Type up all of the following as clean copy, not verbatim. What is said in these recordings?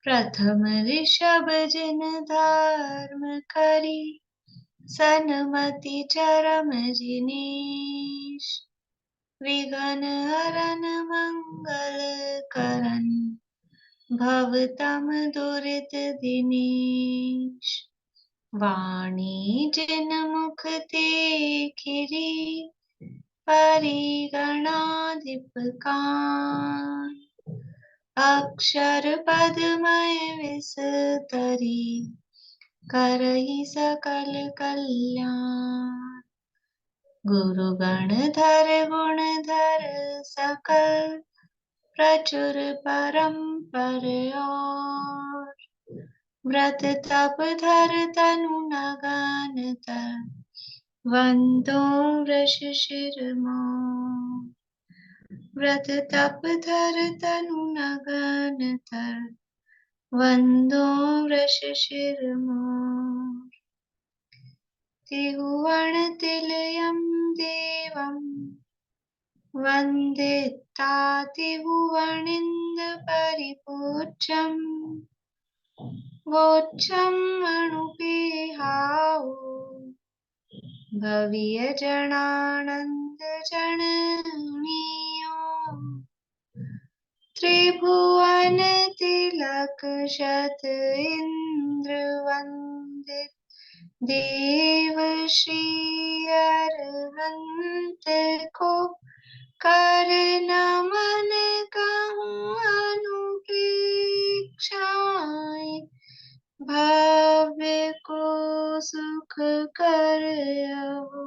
प्रथम ऋषभ जिन धर्म करी, सन्मति चरम जिनीश। विघ्न हरन मंगल करन, भवतम दुरित दिनेश। वाणी जिन मुख ते खिरी, परिगणाधिप कान। अक्षर पदमय विस्तरी, करहि सकल कल्याण। गुरु गणधर गुणधर सकल, प्रचुर परम्पर और। व्रत तप धर तनु नगन तर, वंदो वृष शिरमौर। व्रत तप धर तनु नगन तर, वंदो वृष शिरमौर। त्रिभुवन तिलयं देवं, वन्दितातिभुवनिन्द परिपूज्यम्। वोच्चं मणुपेहाओ, भवीय जनानंद जननीयो। त्रिभुवन तिलक शत इंद्र वंदित, देव श्री अरहंत को। कर नमन कहूँ अनुपेक्षाएं, भव्य को सुख कर अहो।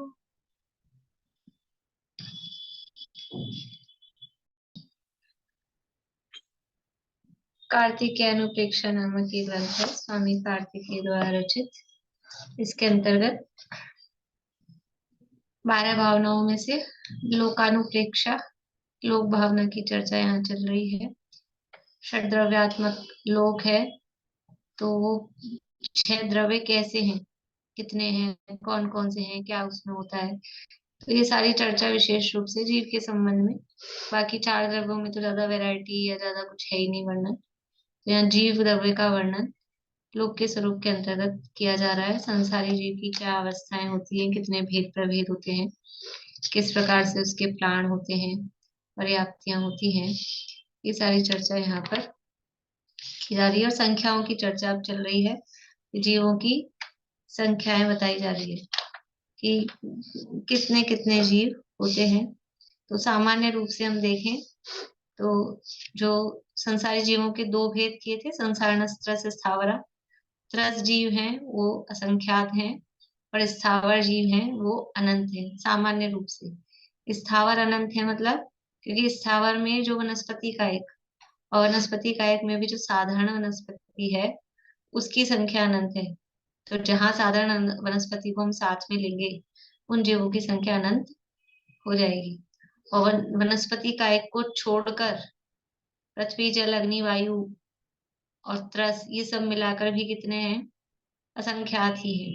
कार्तिकेय अनुप्रेक्षा नामक ये ग्रंथ है, स्वामी कार्तिकेय द्वारा रचित। इसके अंतर्गत 12 भावनाओं में से लोकानुप्रेक्षा, लोक भावना की चर्चा यहाँ चल रही है। षड्द्रव्यात्मक लोक है, तो वो 6 द्रव्य कैसे हैं, कितने हैं, कौन कौन से हैं, क्या उसमें होता है, तो ये सारी चर्चा विशेष रूप से जीव के संबंध में। बाकी 4 द्रव्यों में तो ज्यादा वैरायटी या ज्यादा कुछ है ही नहीं वर्णन। तो यहाँ जीव द्रव्य का वर्णन लोक के स्वरूप के अंतर्गत किया जा रहा है। संसारी जीव की क्या अवस्थाएं होती हैं, कितने भेद प्रभेद होते हैं, किस प्रकार से उसके प्राण होते हैं, पर्याप्तियां होती हैं, ये सारी चर्चा यहाँ पर की जा रही है। और संख्याओं की चर्चा अब चल रही है, जीवों की संख्याएं बताई जा रही है कि कितने कितने जीव होते हैं। तो सामान्य रूप से हम देखें तो जो संसारी जीवों के 2 भेद किए थे, संसारणस त्रस स्थावरा। त्रस जीव हैं वो असंख्यात हैं, और स्थावर जीव हैं वो अनंत हैं। सामान्य रूप से स्थावर अनंत है, मतलब क्योंकि स्थावर में जो वनस्पति कायक और वनस्पति कायक में भी जो साधारण वनस्पति है उसकी संख्या अनंत है। तो जहां साधारण वनस्पति को हम साथ में लेंगे, उन जीवों की संख्या अनंत हो जाएगी। और वनस्पति कायक को छोड़कर पृथ्वी जल अग्नि वायु और त्रस, ये सब मिलाकर भी कितने हैं, असंख्यात ही है।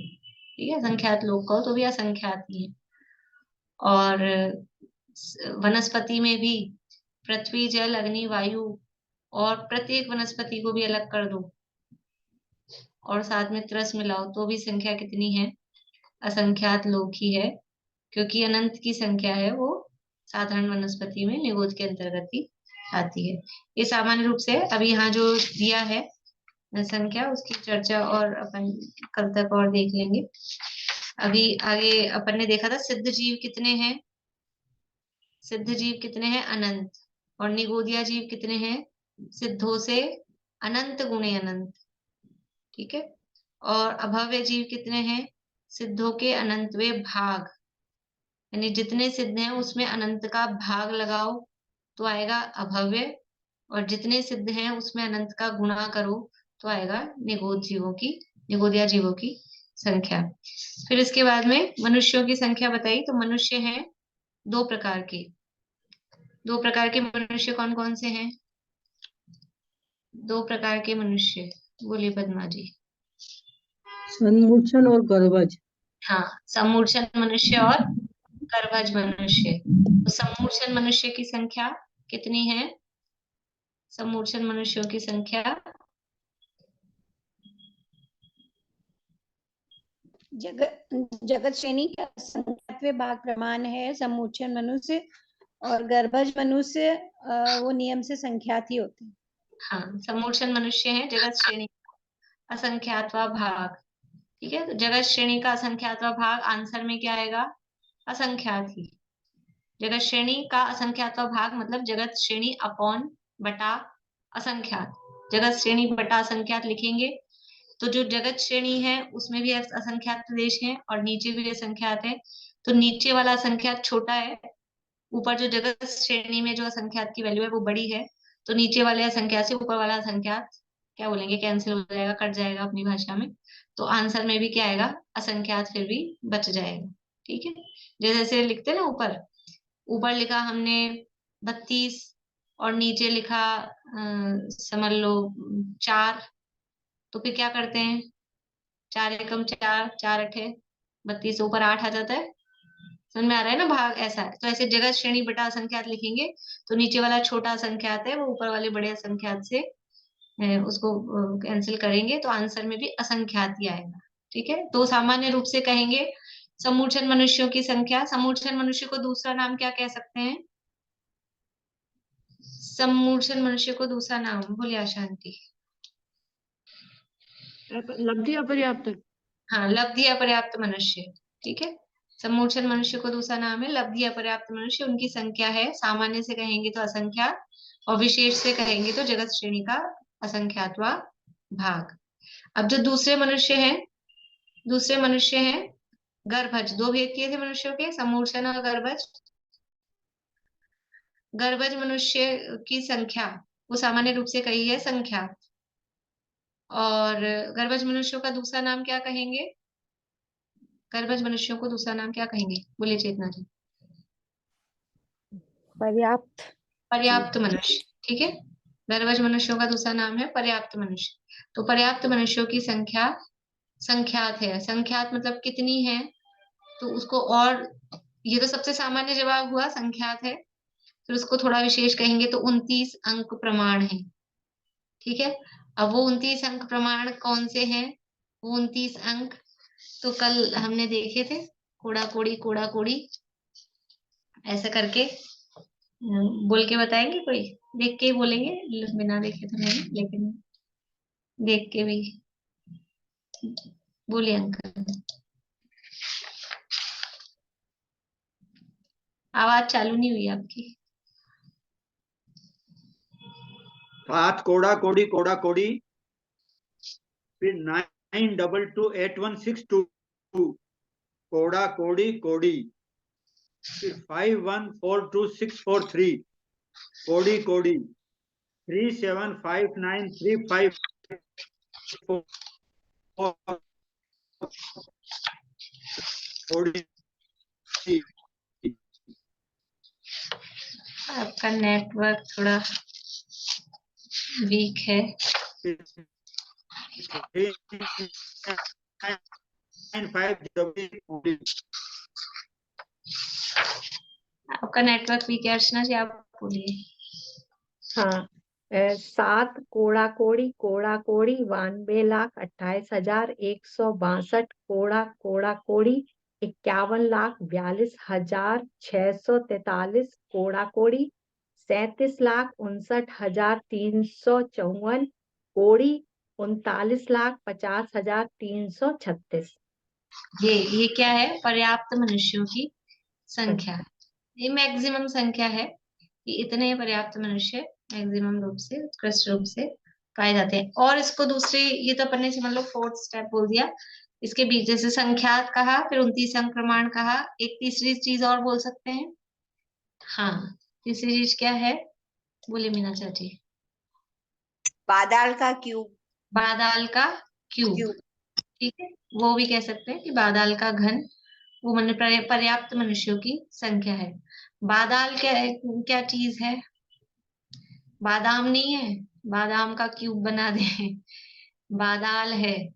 ठीक है, असंख्यात लोग कहो तो भी असंख्यात ही है। और वनस्पति में भी पृथ्वी जल अग्नि वायु, और प्रत्येक वनस्पति को भी अलग कर दो और साथ में त्रस मिलाओ तो भी संख्या कितनी है, असंख्यात लोग ही है। क्योंकि अनंत की संख्या है वो साधारण वनस्पति में निगोद के अंतर्गत ही आती है। ये सामान्य रूप से अभी यहाँ जो दिया है संख्या, उसकी चर्चा और अपन कल तक और देख लेंगे। अभी आगे अपन ने देखा था सिद्ध जीव कितने हैं, सिद्ध जीव कितने हैं, अनंत। और निगोदिया जीव कितने हैं, सिद्धों से अनंत गुणे अनंत। ठीक है। और अभव्य जीव कितने हैं, सिद्धों के अनंतवे भाग, यानी जितने सिद्ध हैं उसमें अनंत का भाग लगाओ तो आएगा अभव्य, और जितने सिद्ध हैं उसमें अनंत का गुणा करो तो आएगा निगोद जीवों की, निगोदिया जीवों की संख्या। फिर इसके बाद में मनुष्यों की संख्या बताई। तो मनुष्य हैं 2 प्रकार के। 2 प्रकार के मनुष्य कौन कौन से हैं, 2 प्रकार के मनुष्य बोलिए पद्मा जी। सन्मूर्छन और गर्भज। हाँ, सम्मूर्छन मनुष्य और गर्भज मनुष्य। तो सम्मूर्छन मनुष्य की संख्या कितनी है, सम्मूर्छन मनुष्यों की संख्या जगत श्रेणी का संख्यात्वे भाग प्रमाण है सम्मोचन मनुष्य, और गर्भज मनुष्य वो नियम से संख्यात ही होते हैं। हाँ, सम्मोचन मनुष्य है जगत श्रेणी असंख्यातवा भाग। ठीक है, तो जगत श्रेणी का असंख्यातवा भाग आंसर में क्या आएगा? असंख्यात ही। जगत श्रेणी का असंख्यातवा भाग मतलब जगत श्रेणी अपॉन बटा असंख्यात। जगत श्रेणी बटा असंख्यात लिखेंगे तो जो जगत श्रेणी है उसमें भी असंख्यात प्रदेश है और नीचे भी असंख्यात है, तो नीचे वाला असंख्यात छोटा है, ऊपर जो जगत श्रेणी में जो असंख्यात की वैल्यू है वो बड़ी है, तो नीचे वाले असंख्यात से ऊपर वाला असंख्यात क्या बोलेंगे, कैंसिल हो जाएगा, कट जाएगा अपनी भाषा में। तो आंसर में भी क्या आएगा? असंख्यात फिर भी बच जाएगा। ठीक है, जैसे जैसे लिखते हैं ना, ऊपर ऊपर लिखा हमने 32 और नीचे लिखा समझ लो 4, तो फिर क्या करते हैं? 4 एकम 4, 4 अठे 32, ऊपर 8 आ जाता है। समझ में आ रहा है ना भाग? ऐसा है। तो ऐसे जगत श्रेणी बटा असंख्यात लिखेंगे तो नीचे वाला छोटा असंख्यात है वो ऊपर वाले बड़े असंख्यात से उसको कैंसिल करेंगे तो आंसर में भी असंख्यात ही आएगा। ठीक है, तो सामान्य रूप से कहेंगे समूचन मनुष्यों की संख्या। समूचन मनुष्य को दूसरा नाम क्या कह सकते हैं? समूचन मनुष्य को दूसरा नाम बोलिए अशांति। लब्धि अपर्याप्त। हाँ, लब्धि अपर्याप्त मनुष्य। ठीक है, समूचन मनुष्य को दूसरा नाम है लब्धि अपर्याप्त मनुष्य। उनकी संख्या है, सामान्य से कहेंगे तो असंख्यात और विशेष से कहेंगे तो जगत श्रेणी का असंख्यातवा भाग। अब जो दूसरे मनुष्य हैं गर्भज। दो भेद किए थे मनुष्यों के, समूचन और गर्भज। गर्भज मनुष्य की संख्या वो सामान्य रूप से कही है संख्या, और गर्भज मनुष्यों का दूसरा नाम क्या कहेंगे? गर्भज मनुष्यों को दूसरा नाम क्या कहेंगे? बोलिए चेतना जी। पर्याप्त। पर्याप्त मनुष्य। ठीक है, गर्भज मनुष्यों का दूसरा नाम है पर्याप्त मनुष्य। तो पर्याप्त मनुष्यों की संख्या संख्यात है। संख्यात मतलब कितनी है, तो उसको और, ये तो सबसे सामान्य जवाब हुआ संख्यात है, फिर उसको थोड़ा विशेष कहेंगे तो 29 अंक प्रमाण है। ठीक है, अब वो 29 अंक प्रमाण कौन से हैं? वो 29 अंक तो कल हमने देखे थे, कोड़ा कोड़ी ऐसा करके बोल के बताएंगे कोई? देख के ही बोलेंगे, बिना देखे तो नहीं, लेकिन देख के भी बोलिए अंकल। आवाज चालू नहीं हुई आपकी। 7 कोड़ा कोड़ी, फिर 922816 कोड़ा कोड़ी, फिर 5142643 कोड़ी 375935 कोड़ी। आपका नेटवर्क थोड़ा वीक है। आपका नेटवर्क वीक है अर्चना जी, आप बोलिए। हाँ, 7 कोड़ा कोड़ी 92,28,162 कोड़ा कोड़ी 51,42,643 कोड़ी 37,59,354 कोड़ी 39,50,336। ये क्या है? पर्याप्त मनुष्यों की संख्या। ये मैक्सिमम संख्या है कि इतने पर्याप्त मनुष्य मैक्सिमम रूप से उत्कृष्ट रूप से पाए जाते हैं। और इसको दूसरी, ये तो अपन ने समझ लो फोर्थ स्टेप बोल दिया। इसके बीच जैसे संख्यात कहा, फिर 29 अंक प्रमाण कहा, एक तीसरी चीज और बोल सकते हैं। हाँ, तीसरी चीज क्या है? बोले मीना चाची। बादाल का क्यूब। बादाल का क्यूब। ठीक है, वो भी कह सकते हैं कि बादाल का घन, वो मन पर्याप्त मनुष्यों की संख्या है। बादाल क्या क्या चीज है? बादाम नहीं है, बादाम का क्यूब बना दे। बादाल है।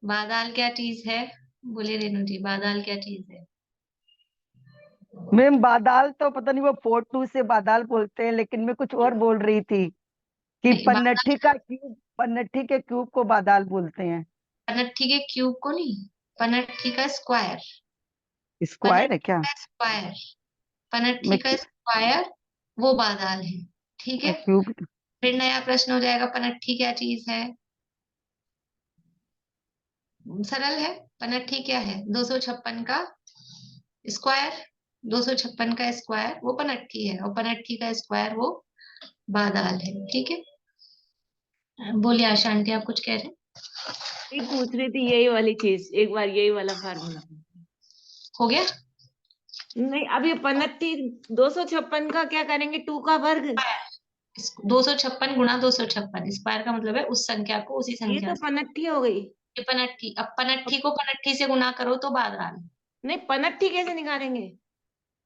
बादाल क्या चीज है? बोले रेणु जी, बादाल क्या चीज है? मैम बादाल तो पता नहीं, वो 42 से बादाल बोलते हैं, लेकिन मैं कुछ और बोल रही थी कि नहीं, पन्नठी के क्यूब को बादाल बोलते हैं। पनट्टी के क्यूब को नहीं। पनट्ठी का स्क्वायर, स्क्वायर है क्या? स्क्वायर, पनट्ठी मैं का स्क्वायर वो बादाल है। ठीक है, क्यूब। फिर नया प्रश्न हो जाएगा, पनट्ठी क्या चीज है? सरल है, पनट्ठी क्या है? 256 का स्क्वायर, 256 का स्क्वायर वो पनट्ठी है, और पनट्ठी का स्क्वायर वो बादाल है। ठीक है, बोलिए आशा आंटी, आप कुछ कह रहे हैं? ये पूछ रही थी यही वाली चीज, एक बार यही वाला फार्मूला। हो गया? नहीं, अब ये पनट्टी 256 का क्या करेंगे? 2 का वर्ग। 256 गुणा 256, स्क्वायर का मतलब है उस संख्या को उसी ये संख्या तो से। पनट्टी हो गई। ये पनट्ठी, अब पनट्ठी को पनट्ठी से गुणा करो तो बादाल। नहीं, पनट्टी कैसे निकालेंगे?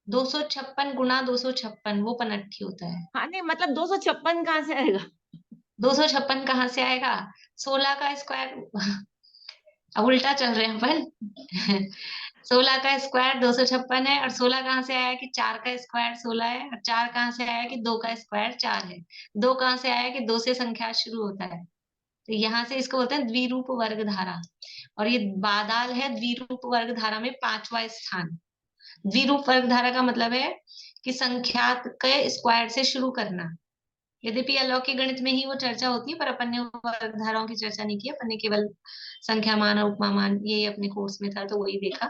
256 गुणा 256 वो पनट्ठी होता है। हाँ, नहीं मतलब 256 कहाँ से आएगा? 256 कहाँ से आएगा? 16 का स्क्वायर, अब उल्टा चल रहे हैं अपन। 16 का स्क्वायर 256 है, और 16 कहाँ से आया कि 4 का स्क्वायर 16 है, और 4 कहाँ से आया कि 2 का स्क्वायर 4 है, 2 कहाँ से आया कि 2 से संख्या शुरू होता है। तो यहाँ से इसको बोलते हैं द्विरूप वर्ग धारा, और ये बादाल है द्विरूप वर्ग धारा में 5वां स्थान। द्विरूप वर्ग धारा का मतलब है कि संख्या के स्क्वायर से शुरू करना। यद्यपि अलौकिक गणित में ही वो चर्चा होती है, पर अपन ने वर्ग धाराओं की चर्चा नहीं की, अपन ने केवल संख्या मान और उपमा मान ये अपने कोर्स में था तो वही देखा।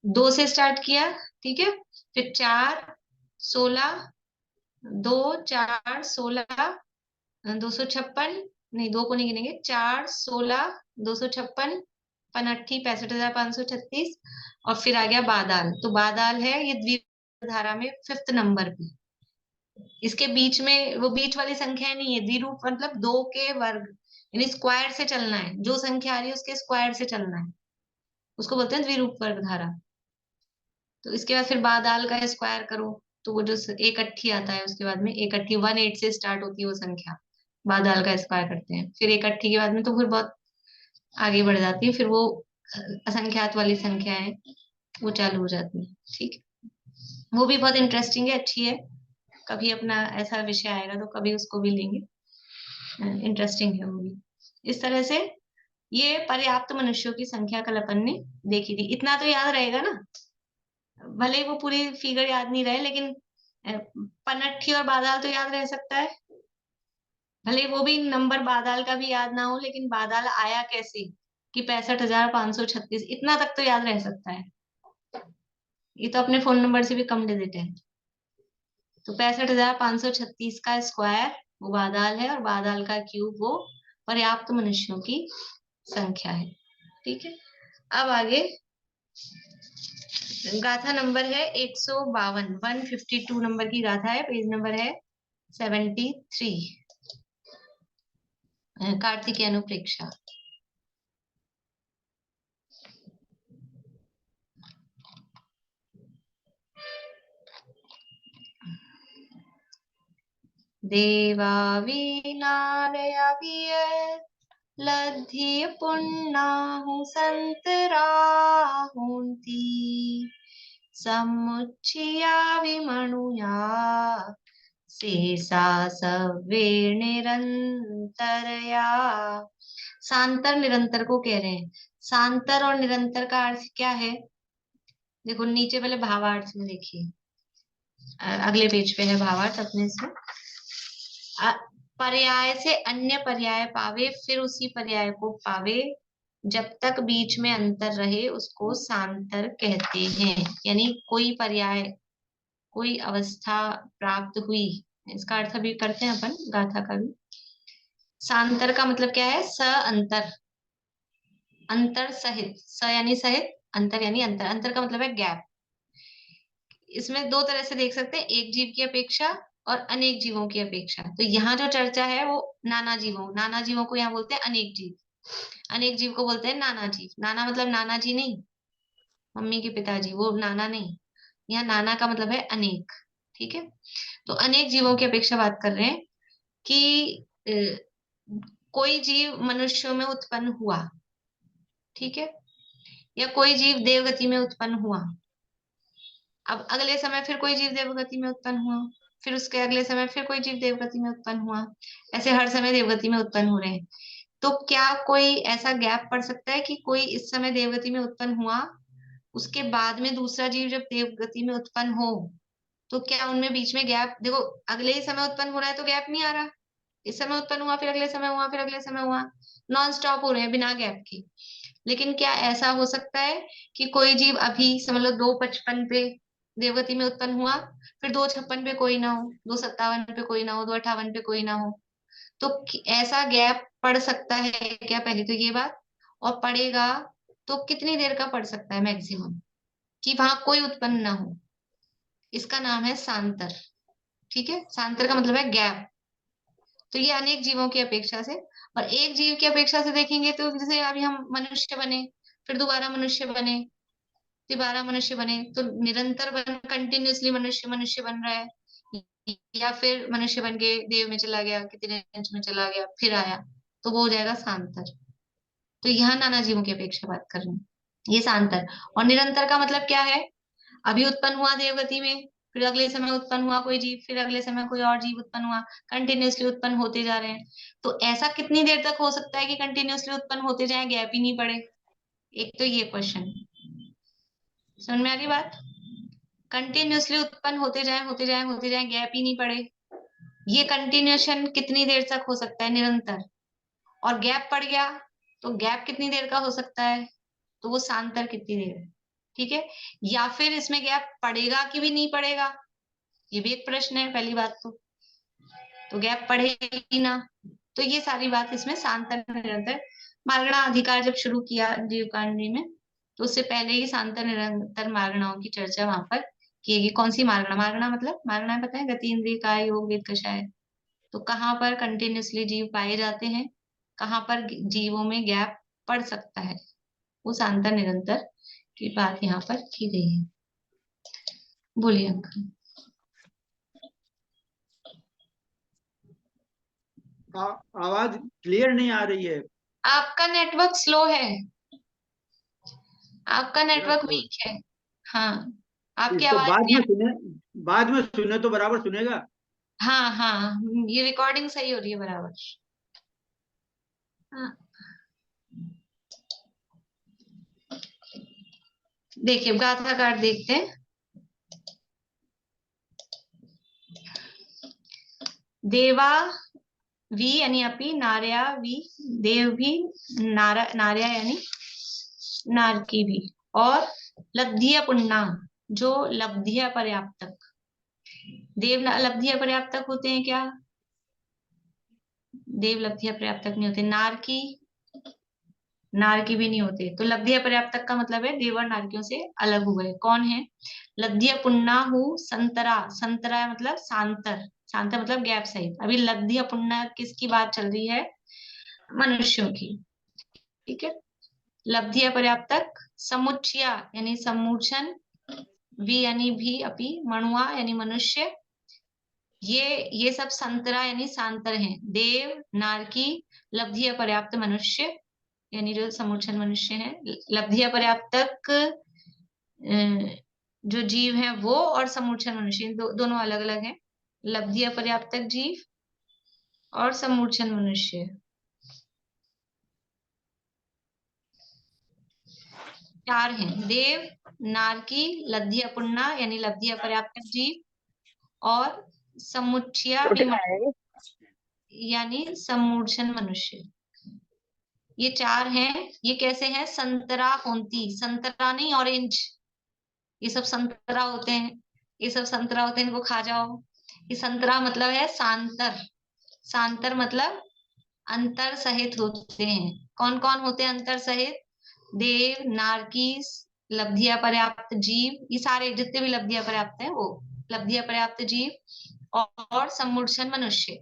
2 से स्टार्ट किया, ठीक है, फिर 4, 16, 2, 4, 16, 256, नहीं 2 को नहीं गिनेंगे, 4, 16, 256, पनट्ठी 65,536, और फिर आ गया बादाल। तो बादाल है ये द्विरूप धारा में 5th नंबर पे। इसके बीच में वो बीच वाली संख्या नहीं है, द्विरूप मतलब 2 के वर्ग, यानी स्क्वायर से चलना है, जो संख्या आ रही है उसके स्क्वायर से चलना है, उसको बोलते हैं द्विरूप वर्ग धारा। तो इसके बाद फिर बादाल का स्क्वायर करो, तो वो जो एक अट्ठी आता है, उसके बाद में एक अट्ठी 18 से स्टार्ट होती है वो संख्या, बादाल का स्क्वायर करते हैं, फिर एक अट्ठी के बाद में तो फिर बहुत आगे बढ़ जाती है, फिर वो असंख्यात वाली संख्याएं वो चालू हो जाती है। ठीक है, वो भी बहुत इंटरेस्टिंग है, अच्छी है, कभी अपना ऐसा विषय आएगा तो कभी उसको भी लेंगे, इंटरेस्टिंग है वो भी। इस तरह से ये पर्याप्त मनुष्यों की संख्या कल अपन ने देखी थी। इतना तो याद रहेगा ना, भले ही वो पूरी फिगर याद नहीं रहे, लेकिन पनट्ठी और बादाल तो याद रह सकता है। भले वो भी नंबर बादाल का भी याद ना हो, लेकिन बादाल आया कैसे कि 65,536, इतना तक तो याद रह सकता है। ये तो अपने फोन नंबर से भी कम डिजिट है। तो 65,536 का स्क्वायर वो बादाल है, और बादाल का क्यूब वो पर्याप्त मनुष्यों की संख्या है। ठीक है, अब आगे गाथा नंबर है 152, 152 नंबर की गाथा है, पेज नंबर है 73, कार्तिकेय अनुप्रेक्षा। देवा वीनारया विय लद्धिय पुण्णाहु संत राहुंती समुच्चिया विमणुया शेषा सवे निरंतरया। सांतर निरंतर को कह रहे हैं। सांतर और निरंतर का अर्थ क्या है? देखो नीचे पहले भावार्थ में देखिए, अगले पेज पे है भावार्थ अपने इसमें। पर्याय से अन्य पर्याय पावे, फिर उसी पर्याय को पावे, जब तक बीच में अंतर रहे उसको सांतर कहते हैं। यानी कोई पर्याय, कोई अवस्था प्राप्त हुई, इसका अर्थ अभी करते हैं अपन गाथा का भी। सांतर का मतलब क्या है? स अंतर, अंतर सहित, स यानी सहित, अंतर यानी अंतर, अंतर का मतलब है गैप। इसमें दो तरह से देख सकते हैं, एक जीव की अपेक्षा और अनेक जीवों की अपेक्षा। तो यहाँ जो चर्चा है वो नाना जीवों को यहाँ बोलते हैं अनेक जीव, अनेक जीव को बोलते हैं नाना जीव। नाना मतलब नाना जी नहीं, मम्मी के पिताजी, वो नाना नहीं, यहाँ नाना का मतलब है अनेक। ठीक है, तो अनेक जीवों की अपेक्षा बात कर रहे हैं कि कोई जीव मनुष्यों में उत्पन्न हुआ, ठीक है, या कोई जीव देवगति में उत्पन्न हुआ, अब अगले समय फिर कोई जीव देवगति में उत्पन्न हुआ, फिर उसके अगले समय फिर कोई जीव देवगति में उत्पन्न हुआ, ऐसे हर समय देवगति में उत्पन्न हो रहे हैं। तो क्या कोई ऐसा गैप पड़ सकता है कि कोई इस समय देवगति में उत्पन्न हुआ, उसके बाद में दूसरा जीव जब देवगति में उत्पन्न हो, तो क्या उनमें बीच में गैप, देखो अगले ही समय उत्पन्न हो रहा है तो गैप नहीं आ रहा, इस समय उत्पन्न हुआ फिर अगले समय हुआ फिर अगले समय हुआ, नॉन स्टॉप हो रहे हैं बिना गैप के। लेकिन क्या ऐसा हो सकता है कि कोई जीव अभी समझ लो 2:55 पे देवगति में उत्पन्न हुआ, फिर 2:56 पे कोई ना हो, 2:57 पे कोई ना हो, 2:58 पे कोई ना हो, तो ऐसा गैप पड़ सकता है क्या, पहले तो ये बात, और पड़ेगा तो कितनी देर का पड़ सकता है मैक्सिमम, कि वहां कोई उत्पन्न ना हो, इसका नाम है सांतर। ठीक है, सांतर का मतलब है गैप। तो ये अनेक जीवों की अपेक्षा से, और एक जीव की अपेक्षा से देखेंगे तो जैसे अभी हम मनुष्य बने, फिर दोबारा मनुष्य बने, दोबारा मनुष्य बने, तो निरंतर बन कंटिन्यूअसली मनुष्य मनुष्य बन रहा है, या फिर मनुष्य बन के देव में चला गया, कितने अंश में चला गया फिर आया, तो वो हो जाएगा सांतर। तो यहाँ नाना जीवों की अपेक्षा बात कर रहे हैं, ये सांतर। और निरंतर का मतलब क्या है, अभी उत्पन्न हुआ देवगति में, फिर अगले समय उत्पन्न हुआ कोई जीव, फिर अगले समय कोई और जीव उत्पन्न हुआ, कंटिन्यूअसली उत्पन्न होते जा रहे हैं। तो ऐसा कितनी देर तक हो सकता है कि कंटिन्यूअसली उत्पन्न होते जाए, गैप ही नहीं पड़े? एक तो ये क्वेश्चन समझ में आ रही बात, कंटिन्यूअसली उत्पन्न होते जाए होते जाए होते जाए, गैप ही नहीं पड़े, ये कंटिन्यूएशन कितनी देर तक हो सकता है, निरंतर। और गैप पड़ गया तो गैप कितनी देर का हो सकता है, तो वो सांतर कितनी देर है। ठीक है, या फिर इसमें गैप पड़ेगा कि भी नहीं पड़ेगा, ये भी एक प्रश्न है पहली बात तो गैप पड़ेगी ना, तो ये सारी बात इसमें सांतर निरंतर। मार्गणा अधिकार जब शुरू किया जीवकांडी में, तो उससे पहले ही सांतर निरंतर मार्गणाओं की चर्चा वहां पर की गई। कौन सी मार्गणा, मार्गणा मतलब मार्गणा पता है, गति इंद्रिय काय योग वेद कषाय। तो कहाँ पर कंटिन्यूअसली जीव पाए जाते हैं, कहाँ पर जीवों में गैप पड़ सकता है, वो सांतर निरंतर की बात यहाँ पर की गई है। बोलिए अंकल। आवाज क्लियर नहीं आ रही है। आपका नेटवर्क स्लो है, आपका मेरा नेटवर्क slow है। वीक है। हाँ, आपकी इसको आवाज बाद नहीं में आ- सुने, बाद में सुने तो बराबर सुनेगा। हाँ हाँ, ये रिकॉर्डिंग सही हो रही है बराबर। हाँ, देखिए गाथा कार्ड देखते हैं। देवा वी यानी अपी, नार्या वी देव भी, नार्या यानी नारकी भी, और लब्धिया पुन्ना जो लब्धिया पर्याप्तक। देव लब्धिया पर्याप्तक होते हैं क्या, देव लब्धिया पर्याप्तक नहीं होते। नारकी, नारकी भी नहीं होते। तो लब्धिया पर्याप्तक का मतलब है देव और नारकियों से अलग हुए। कौन है, लब्धिया पुन्ना हु संतरा, संतरा मतलब सांतर, सांतर मतलब गैप सहित। अभी लब्धिया पुन्ना किसकी बात चल रही है, मनुष्यों की। ठीक है, लब्धिया पर्याप्तक समुच्चया यानी समूर्छन, वी यानी भी, अपी मणुआ यानी मनुष्य, ये सब संतरा यानी सांतर हैं। देव, नारकी, लब्धिया पर्याप्त मनुष्य यानी जो समूर्छन मनुष्य हैं। लब्धिया पर्याप्तक जो जीव हैं वो, और समूर्छन मनुष्य दोनों अलग अलग हैं। लब्धिया पर्याप्तक जीव और समूर्छन मनुष्य। चार हैं, देव, नारकी, लब्धिया पुन्ना यानी लब्धिया पर्याप्तक जीव, और समुच्चया यानी समूर्छन मनुष्य। ये चार हैं। ये कैसे हैं, संतरा होंती, संतरा नहीं ऑरेंज, ये सब संतरा होते हैं, ये सब संतरा होते हैं, इनको खा जाओ। ये संतरा मतलब है सांतर, सांतर मतलब अंतर सहित होते हैं। कौन कौन होते हैं अंतर सहित, देव, नारकी, लब्धिया पर्याप्त जीव, ये सारे जितने भी लब्धिया पर्याप्त हैं वो लब्धिया पर्याप्त जीव, और सम्मूर्छन मनुष्य,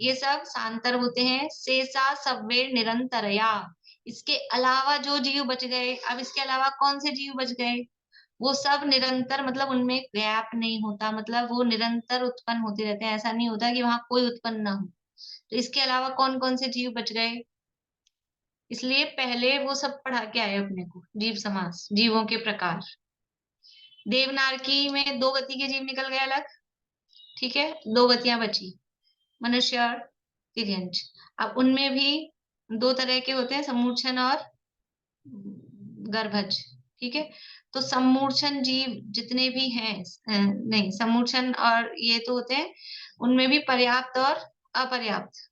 ये सब सांतर होते हैं। शेषा सव्वे निरंतरया, इसके अलावा जो जीव बच गए, अब इसके अलावा कौन से जीव बच गए, वो सब निरंतर मतलब उनमें गैप नहीं होता, मतलब वो निरंतर उत्पन्न होते रहते हैं, ऐसा नहीं होता कि वहां कोई उत्पन्न ना हो। तो इसके अलावा कौन कौन से जीव बच गए, इसलिए पहले वो सब पढ़ा के आए अपने को, जीव समास, जीवों के प्रकार। देवनारकी में 2 गति के जीव निकल गए अलग, ठीक है, 2 गतियां बची, मनुष्य और तिर्यंच। अब उनमें भी दो तरह के होते हैं, सम्मूर्छन और गर्भज। ठीक है, तो सम्मूर्छन जीव जितने भी हैं, नहीं सम्मूर्छन और ये तो होते हैं, उनमें भी पर्याप्त और अपर्याप्त,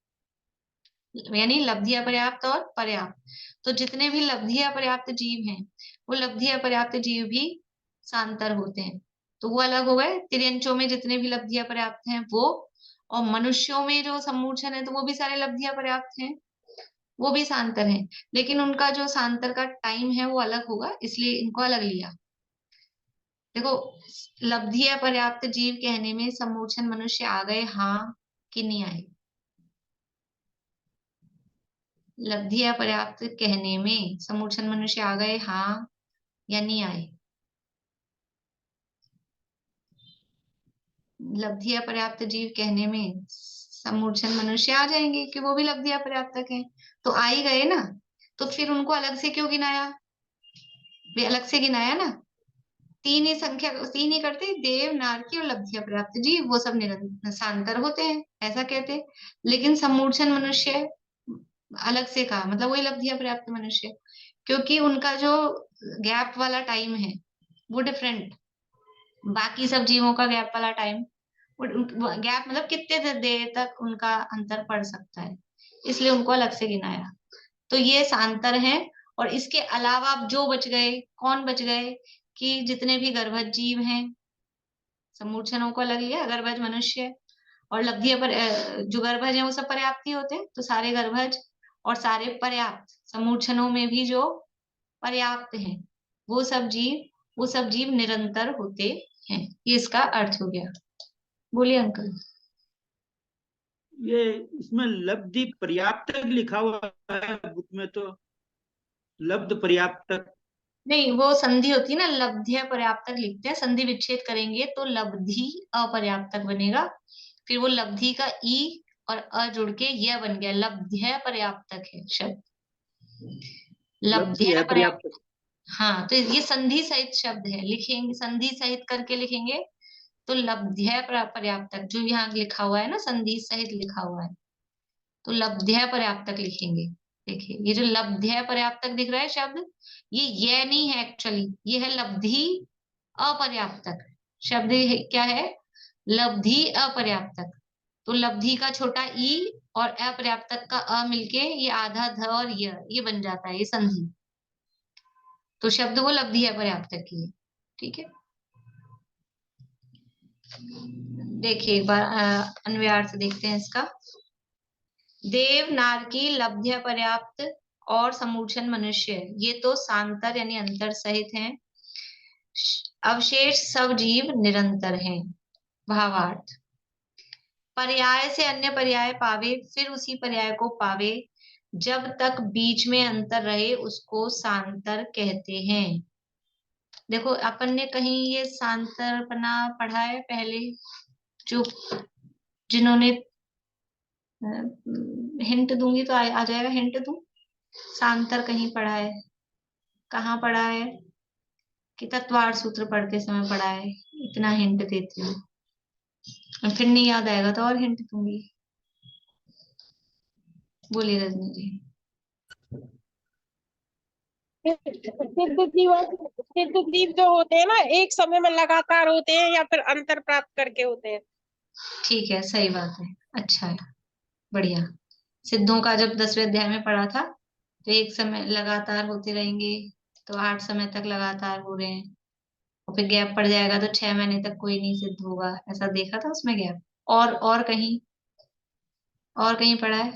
यानी लब्धि अपर्याप्त और पर्याप्त। तो जितने भी लब्धि अपर्याप्त जीव हैं, वो लब्धि अपर्याप्त जीव भी सांतर होते हैं। तो वो अलग हो गए। तिर्यंचों में जितने भी लब्धि अपर्याप्त हैं वो, और मनुष्यों में जो सम्मूर्छन है तो वो भी सारे लब्धि अपर्याप्त हैं, वो भी सांतर हैं, लेकिन उनका जो सांतर का टाइम है वो अलग होगा, इसलिए इनको अलग लिया। देखो, लब्धि अपर्याप्त जीव कहने में सम्मूर्छन मनुष्य आ गए हाँ कि नहीं आए? लब्धि अपर्याप्त कहने में सम्मूर्छन मनुष्य आ गए हाँ या नहीं आए? लब्धि अपर्याप्त जीव कहने में सम्मूर्छन मनुष्य आ जाएंगे कि वो भी लब्धि अपर्याप्तक हैं, तो आ ही गए ना। तो फिर उनको अलग से क्यों गिनाया? वे अलग से गिनाया ना, तीन ही संख्या, तीन ही करते, देव, नारकी और लब्धि अपर्याप्त जीव, वो सब निरंतर सांतर होते हैं ऐसा कहते। लेकिन सम्मूर्छन मनुष्य अलग से कहा, मतलब वही लब्धि अपर्याप्त मनुष्य, क्योंकि उनका जो गैप वाला टाइम है वो डिफरेंट, बाकी सब जीवों का गैप वाला टाइम, गैप मतलब कितने देर तक उनका अंतर पड़ सकता है, इसलिए उनको अलग से गिनाया। तो ये सांतर है। और इसके अलावा अब जो बच गए, कौन बच गए? कि जितने भी गर्भज जीव हैं, सम्मूर्छनों को अलग लिया, गर्भज मनुष्य और लब्धि पर जो गर्भज हैं वो सब पर्याप्त ही होते हैं, तो सारे गर्भज और सारे पर्याप्त, सम्मूर्छनों में भी जो पर्याप्त हैं वो सब जीव निरंतर होते हैं। ये इसका अर्थ हो गया। बोलिए अंकल। ये इसमें लब्धि पर्याप्त लिखा हुआ है बुक में, तो लब्ध पर्याप्त। नहीं, वो संधि होती है ना, लब्ध्य पर्याप्तक लिखते हैं, संधि विच्छेद करेंगे तो लब्धि अपर्याप्तक बनेगा, फिर वो लब्धि का ई और अ जुड़ के यह बन गया, लब्ध्य पर्याप्तक है शब्द, लब्धि लब्ध्य है पर्याप्त। पर्याप्त। हाँ, तो ये संधि सहित शब्द है, लिखेंगे संधि सहित करके लिखेंगे तो लब्ध्य पर्याप्तक, जो यहाँ लिखा हुआ है ना, संधि सहित लिखा हुआ है, तो लब्ध्य पर्याप्तक लिखेंगे। देखिए, ये जो लब्ध्य पर्याप्तक दिख रहा है शब्द, ये नहीं है एक्चुअली, ये है लब्धि अपर्याप्तक। शब्द क्या है? लब्धि अपर्याप्तक। तो लब्धि का छोटा ई और अपर्याप्तक का अ मिलके ये आधा ध और ये बन जाता है, ये संधि। तो शब्द वो लब्धि अपर्याप्तक की है। ठीक है, देखिए एक बार अन्वयार्थ से देखते हैं इसका। देव, नारकी, लब्ध्य पर्याप्त और सम्मूर्छन मनुष्य, ये तो सांतर यानी अंतर सहित हैं। अवशेष सब जीव निरंतर हैं। भावार्थ, पर्याय से अन्य पर्याय पावे, फिर उसी पर्याय को पावे, जब तक बीच में अंतर रहे उसको सांतर कहते हैं। देखो, अपन ने कहीं ये सांतरपना पढ़ा है पहले? जो जिन्होंने हिंट दूंगी तो आ जाएगा, हिंट दूं? सांतर कहीं पढ़ा है? कहाँ पढ़ा है? कि तत्वार्थ सूत्र पढ़ते समय पढ़ा है? इतना हिंट देती हूँ, और फिर नहीं याद आएगा तो और हिंट दूंगी। बोलिए रजनी जी। सिद्ध जीव जो होते हैं ना, एक समय में लगातार होते हैं या फिर अंतर प्राप्त करके होते हैं। ठीक है, सही बात है, अच्छा है, बढ़िया। सिद्धों का जब 10वें अध्याय में पढ़ा था, तो एक समय लगातार होते रहेंगे, तो 8 समय तक लगातार हो रहे हैं, और फिर गैप पड़ जाएगा तो 6 महीने तक कोई नहीं सिद्ध होगा, ऐसा देखा था उसमें गैप। और कहीं, और कहीं पढ़ा है?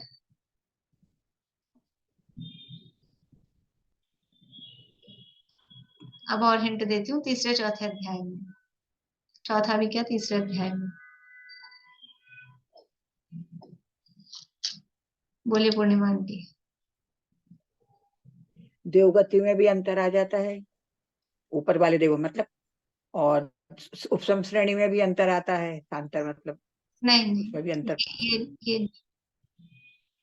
अब और हिंट देती हूँ, तीसरे चौथे अध्याय में, चौथा भी क्या, तीसरे अध्याय में। बोलिए पूर्णिमा आंटी। देवगति में भी अंतर आ जाता है, ऊपर वाले देव मतलब, और उपसम श्रेणी में भी अंतर आता है, सांतर मतलब नहीं, उसमें भी अंतर। ये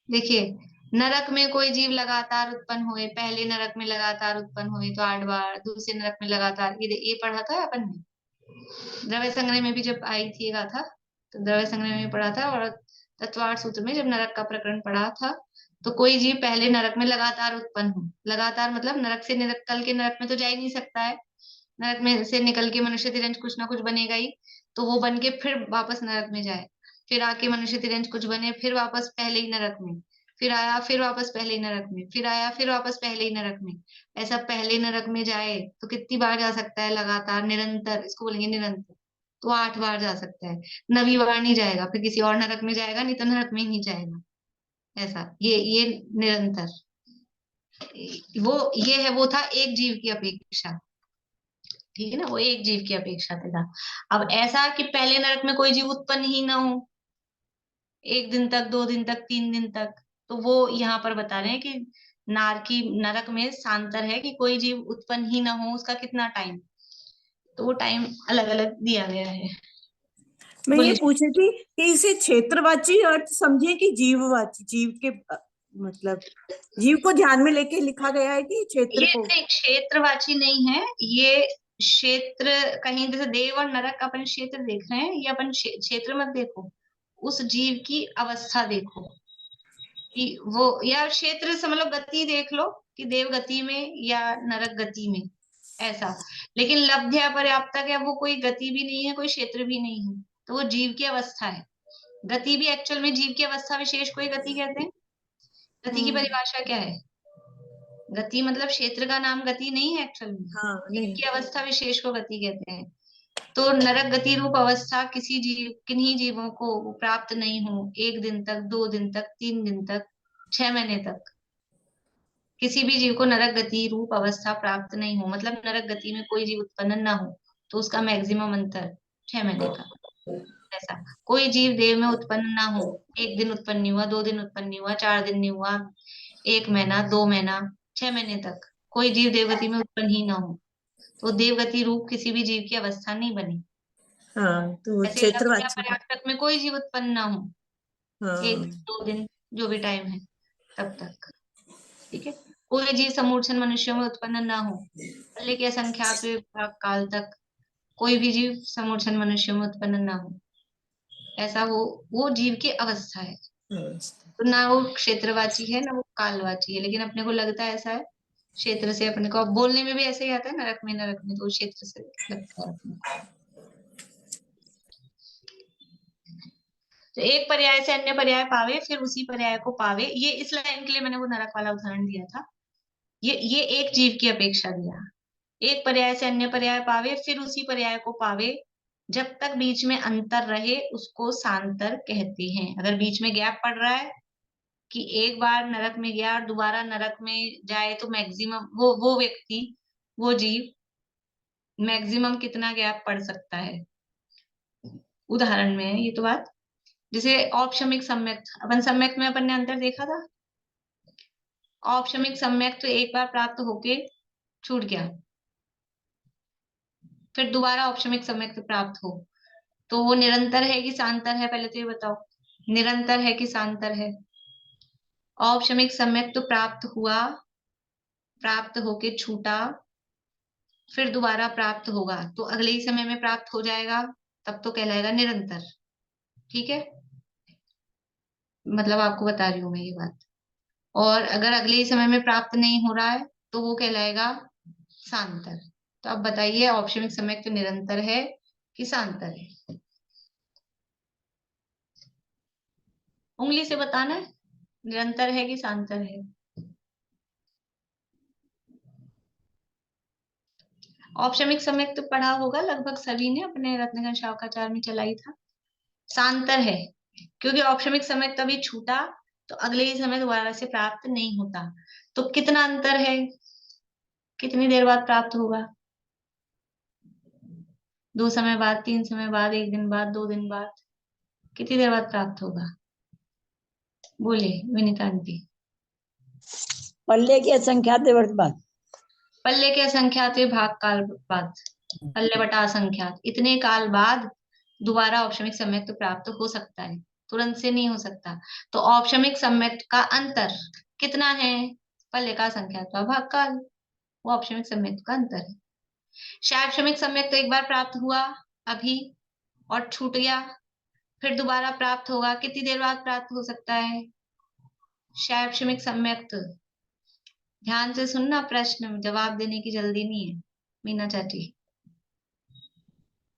देखिए, नरक में कोई जीव लगातार उत्पन्न हुए, पहले नरक में लगातार उत्पन्न हुए तो 8 बार, दूसरे नरक में लगातार, ये पढ़ा था अपन ने द्रव्य संग्रह में भी, जब आई थी गाथा तो द्रव्य संग्रह में पढ़ा था, और तत्वार्थ सूत्र में जब नरक का प्रकरण पढ़ा था तो कोई जीव पहले नरक में लगातार उत्पन्न हो, लगातार मतलब नरक से निकल के नरक में तो जा ही नहीं सकता है, नरक में से निकल के मनुष्य तिरंज कुछ ना कुछ बनेगा ही, तो वो बन के फिर वापस नरक में जाए, फिर आके मनुष्य तिरंज कुछ बने, फिर वापस पहले ही नरक में, फिर आया फिर वापस पहले ही नरक में, फिर आया फिर वापस पहले ही नरक में, ऐसा पहले नरक में जाए तो कितनी बार जा सकता है लगातार, निरंतर, इसको बोलेंगे निरंतर, तो 8 बार जा सकता है, 9वीं बार नहीं जाएगा, फिर किसी और नरक में जाएगा, नहीं तो नरक में ही नहीं जाएगा, ऐसा ये निरंतर, ये है, वो था एक जीव की अपेक्षा, ठीक है ना, वो एक जीव की अपेक्षा पे था। अब ऐसा कि पहले नरक में कोई जीव उत्पन्न ही ना हो, 1 दिन तक, 2 दिन तक, 3 दिन तक, तो वो यहाँ पर बता रहे हैं कि नारकी नरक में सांतर है कि कोई जीव उत्पन्न ही ना हो, उसका कितना टाइम, तो वो टाइम अलग अलग दिया गया है। मैं ये बोलिए। पूछ रही थी कि इसे क्षेत्रवाची अर्थ समझे कि जीववाची, जीव के मतलब जीव को ध्यान में लेके लिखा गया है कि क्षेत्र ये को? नहीं, क्षेत्रवाची नहीं है ये, क्षेत्र कहीं जैसे देव और नरक का अपन क्षेत्र देख रहे हैं, ये अपन क्षेत्र मत देखो, उस जीव की अवस्था देखो कि वो, या क्षेत्र से मतलब गति देख लो कि देव गति में या नरक गति में, ऐसा। लेकिन लब्ध है, पर्याप्तक है, वो कोई गति भी नहीं है, कोई क्षेत्र भी नहीं है, तो वो जीव की अवस्था है। गति भी एक्चुअल में जीव की अवस्था विशेष को ही गति कहते हैं। गति की परिभाषा क्या है? गति मतलब क्षेत्र का नाम गति नहीं है एक्चुअल में, हाँ, जीव नहीं। की अवस्था विशेष को गति कहते हैं। तो नरक गति रूप अवस्था किसी जीव, किन्हीं जीवों को प्राप्त नहीं हो, 1 दिन तक, 2 दिन तक, 3 दिन तक, 6 महीने तक, किसी भी जीव को नरक गति रूप अवस्था प्राप्त नहीं हो, मतलब नरक गति में कोई जीव उत्पन्न ना हो, तो उसका मैक्सिमम अंतर 6 महीने का। ऐसा कोई जीव देव में उत्पन्न ना हो, 1 दिन उत्पन्न नहीं हुआ, 2 दिन उत्पन्न नहीं हुआ, 4 दिन नहीं हुआ, 1 महीना, 2 महीना, 6 महीने तक कोई जीव देवगति में उत्पन्न ही ना हो, तो देवगति रूप किसी भी जीव की अवस्था नहीं बनी। हाँ, तो ऐसे लब्ध या क्षेत्रवाची। पर्याप्तक में कोई जीव उत्पन्न ना हो, हाँ, 1 दिन, 2 दिन, जो भी टाइम है तब तक, ठीक है। कोई जीव समूर्छन मनुष्यों में उत्पन्न ना हो, पहले के असंख्यात काल तक कोई भी जीव समूर्छन मनुष्यों में उत्पन्न ना हो, ऐसा वो जीव की अवस्था है। तो ना वो क्षेत्रवाची है ना वो कालवाची है, लेकिन अपने को लगता है ऐसा है, क्षेत्र से अपने को, अब बोलने में भी ऐसे ही आता है, नरक में तो क्षेत्र से लगता है अपने को। तो एक पर्याय से अन्य पर्याय पावे, फिर उसी पर्याय को पावे, ये इस लाइन के लिए मैंने वो नरक वाला उदाहरण दिया था। ये एक जीव की अपेक्षा दिया, एक पर्याय से अन्य पर्याय पावे, फिर उसी पर्याय को पावे, जब तक बीच में अंतर रहे उसको सांतर कहते हैं। अगर बीच में गैप पड़ रहा है कि एक बार नरक में गया और दोबारा नरक में जाए, तो मैक्सिमम वो व्यक्ति, वो जीव मैक्सिमम कितना गैप पड़ सकता है, उदाहरण में है ये तो बात। जैसे औपशमिक सम्यक, अपन सम्यक में अपन ने अंतर देखा था, औपशमिक सम्यक तो एक बार प्राप्त होके छूट गया, फिर दोबारा औपशमिक सम्यक प्राप्त हो, तो वो निरंतर है कि सांतर है, पहले तो ये बताओ, निरंतर है कि सांतर है? औपशमिक सम्यक तो प्राप्त हुआ, प्राप्त होके छूटा, फिर दोबारा प्राप्त होगा, तो अगले ही समय में प्राप्त हो जाएगा, तब तो कहलाएगा निरंतर, ठीक है, मतलब आपको बता रही हूँ मैं ये बात। और अगर अगले ही समय में प्राप्त नहीं हो रहा है तो वो कहलाएगा सांतर। तो अब बताइए औपशमिक सम्यक तो निरंतर है कि सांतर है? उंगली से बताना है, निरंतर है कि सांतर है? औपशमिक सम्यक तो पढ़ा होगा लगभग सभी ने, अपने रत्नगण शावकाचार में चलाई था। सांतर है क्योंकि औपशमिक सम्यक तभी छूटा तो अगले ही समय दोबारा से प्राप्त नहीं होता, तो कितना अंतर है, कितनी देर बाद प्राप्त होगा? 2 समय बाद, 3 समय बाद, 1 दिन बाद, 2 दिन बाद, कितनी देर बाद प्राप्त होगा? बोलिए विनीता आंटी। पल्ले के असंख्यात वर्ष बाद, पल्ले के असंख्यात भाग काल बाद, पल्ले बटा असंख्यात, इतने काल बाद दोबारा औपशमिक सम्यक तो प्राप्त हो सकता है, तुरंत से नहीं हो सकता। तो औपशमिक सम्यक का अंतर कितना है? पल्ले का असंख्यात भाग काल, वो औपशमिक सम्यक का अंतर है। शैक्षणिक सम्यक तो एक बार प्राप्त हुआ अभी और छूट गया, फिर दोबारा प्राप्त होगा, कितनी देर बाद प्राप्त हो सकता है? शैक्षणिक सम्यक्त, ध्यान से सुनना, प्रश्न जवाब देने की जल्दी नहीं है मीना चाची,